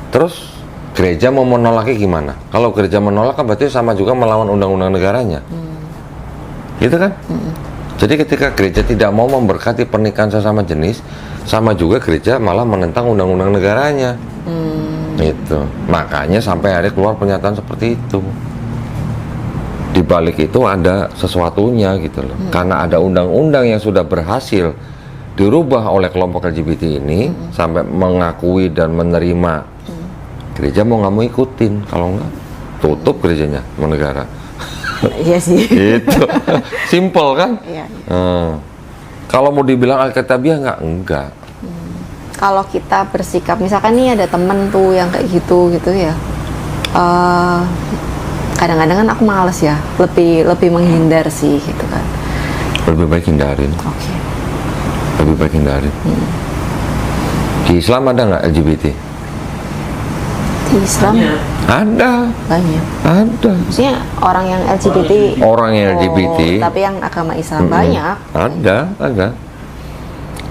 terus gereja mau menolaknya gimana? Kalau gereja menolak kan berarti sama juga melawan undang-undang negaranya. Gitu kan? Jadi ketika gereja tidak mau memberkati pernikahan sesama jenis, sama juga gereja malah menentang undang-undang negaranya. Itu. Makanya sampai hari keluar pernyataan seperti itu. Di balik itu ada sesuatunya gitu loh. Karena ada undang-undang yang sudah berhasil dirubah oleh kelompok LGBT ini sampai mengakui dan menerima. Gereja mau nggak mau ikutin, kalau nggak tutup gerejanya sama negara. Iya sih. Itu simple kan? Iya. Kalau mau dibilang Alkitabiah enggak. Kalau kita bersikap, misalkan nih ada temen tuh yang kayak gitu ya. kadang-kadang kan aku males ya, lebih menghindar sih gitu kan. Lebih baik hindarin. Oke. Lebih baik hindarin. Di Islam ada nggak LGBT? Di Islam Ada. banyak. Ada. Maksudnya orang yang LGBT. Orang yang LGBT. Tapi yang agama Islam banyak. Ada.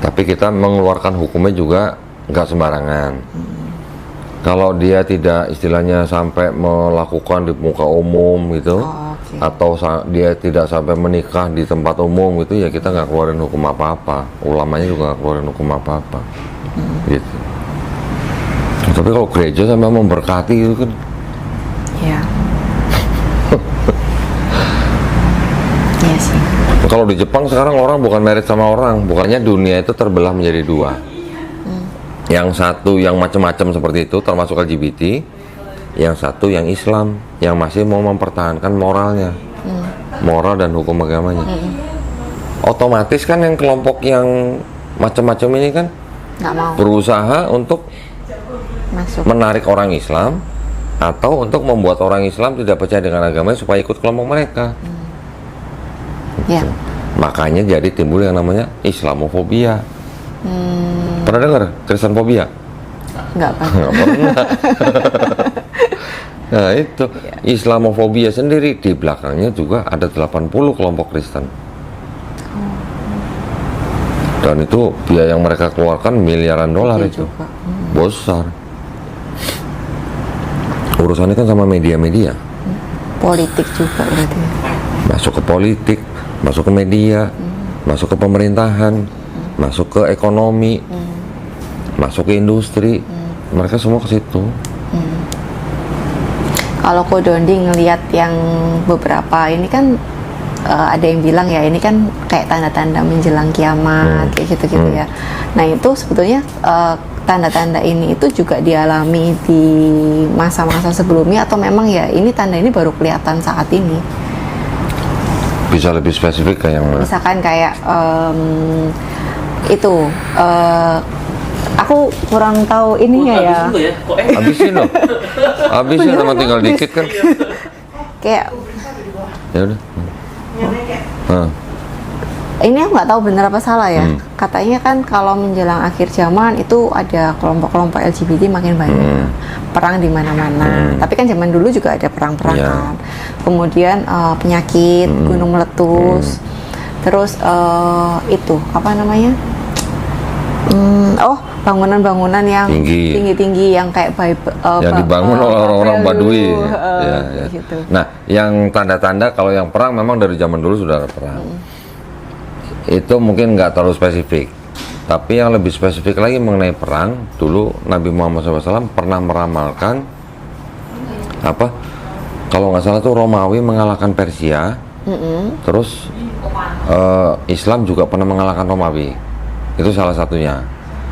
Tapi kita mengeluarkan hukumnya juga nggak sembarangan. Kalau dia tidak istilahnya sampai melakukan di muka umum gitu, Oke. atau dia tidak sampai menikah di tempat umum gitu, ya kita nggak keluarin hukum apa-apa. Ulamanya juga nggak keluarin hukum apa-apa. Gitu. Tapi kalau gereja sampai memberkati itu kan, Ya. Iya sih. kalau di Jepang sekarang orang bukan married sama orang, bukannya dunia itu terbelah menjadi dua. Yang satu yang macam-macam seperti itu termasuk LGBT, yang satu yang Islam yang masih mau mempertahankan moralnya, moral dan hukum agamanya. Otomatis kan yang kelompok yang macam-macam ini kan Nggak mau berusaha untuk masuk. menarik orang Islam atau untuk membuat orang Islam tidak percaya dengan agamanya supaya ikut kelompok mereka. Ya. Makanya jadi timbul yang namanya Islamofobia. Pernah dengar Kristenfobia? Nggak apa. Nggak pernah. Nah itu Islamofobia sendiri, di belakangnya juga ada 80 kelompok Kristen. Dan itu biaya yang mereka keluarkan miliaran dolar Iya itu. juga. Besar. Urusannya kan sama media-media. Politik juga berarti. Masuk ke politik, masuk ke media, masuk ke pemerintahan, masuk ke ekonomi, masuk ke industri. Mereka semua ke situ. Kalau Ko Dondi ngelihat yang beberapa ini kan ada yang bilang ya ini kan kayak tanda-tanda menjelang kiamat kayak gitu-gitu ya. Nah itu sebetulnya tanda-tanda ini itu juga dialami di masa-masa sebelumnya atau memang ya ini tanda ini baru kelihatan saat ini? Bisa lebih spesifik kayak yang mana? Misalkan kayak itu aku kurang tahu ininya ya. Habisin loh. Habisin sama tinggal dikit kan. Kayak Ya udah. ini aku nggak tahu benar apa salah ya. Katanya kan kalau menjelang akhir zaman itu ada kelompok-kelompok LGBT makin banyak, perang di mana-mana. Tapi kan zaman dulu juga ada perang-perang Ya. kan. Kemudian penyakit, gunung meletus, terus itu apa namanya? Bangunan-bangunan yang Tinggi. tinggi-tinggi yang kayak Yang dibangun oleh orang-orang Baduy. Ya. gitu. Nah, yang tanda-tanda kalau yang perang memang dari zaman dulu sudah ada perang. Itu mungkin nggak terlalu spesifik. Tapi yang lebih spesifik lagi mengenai perang, dulu Nabi Muhammad SAW pernah meramalkan apa? Kalau nggak salah tuh Romawi mengalahkan Persia, terus Islam juga pernah mengalahkan Romawi. Itu salah satunya.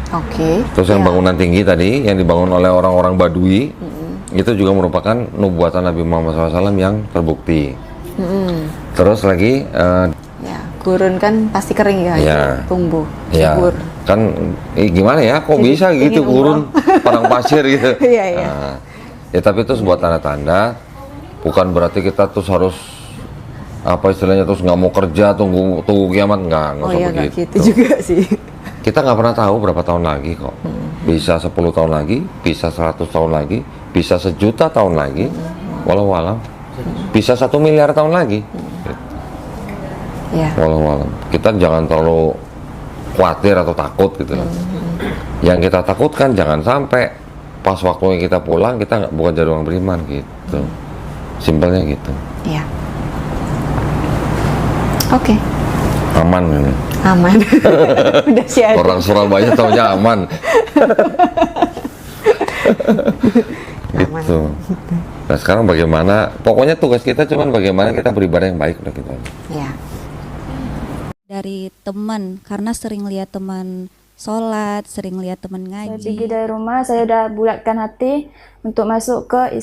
Oke. Terus yang bangunan tinggi tadi yang dibangun oleh orang-orang Baduy itu juga merupakan nubuatan Nabi Muhammad SAW yang terbukti. Terus lagi Ya, gurun kan pasti kering ya, Ya. itu tumbuh, ya subur. kan gimana ya kok bisa gitu ingin gurun padang pasir gitu. Iya, iya. Nah, ya tapi itu sebuah tanda-tanda, bukan berarti kita terus harus apa istilahnya terus nggak mau kerja tunggu kiamat, nggak Oh usah iya, nggak begitu. gitu juga sih. Kita nggak pernah tahu berapa tahun lagi kok. Bisa 10 tahun lagi, bisa 100 tahun lagi, bisa 1.000.000 tahun lagi, walau alam. Bisa 1 miliar tahun lagi. Ya. Walau alam. Kita jangan terlalu khawatir atau takut gitu loh. Yang kita takutkan jangan sampai pas waktunya kita pulang kita bukan jadi orang beriman gitu. Simpelnya gitu. Ya. Oke. Aman ini. Aman. Udah sih ada. Orang Surabaya taunya aman. Gitu. Nah sekarang bagaimana? Pokoknya tugas kita cuman bagaimana kita beribadah yang baik udah gitu aja. Ya. Dari teman, karena sering lihat teman sholat, sering lihat teman Saya ngaji. pergi dari rumah, saya udah bulatkan hati untuk masuk ke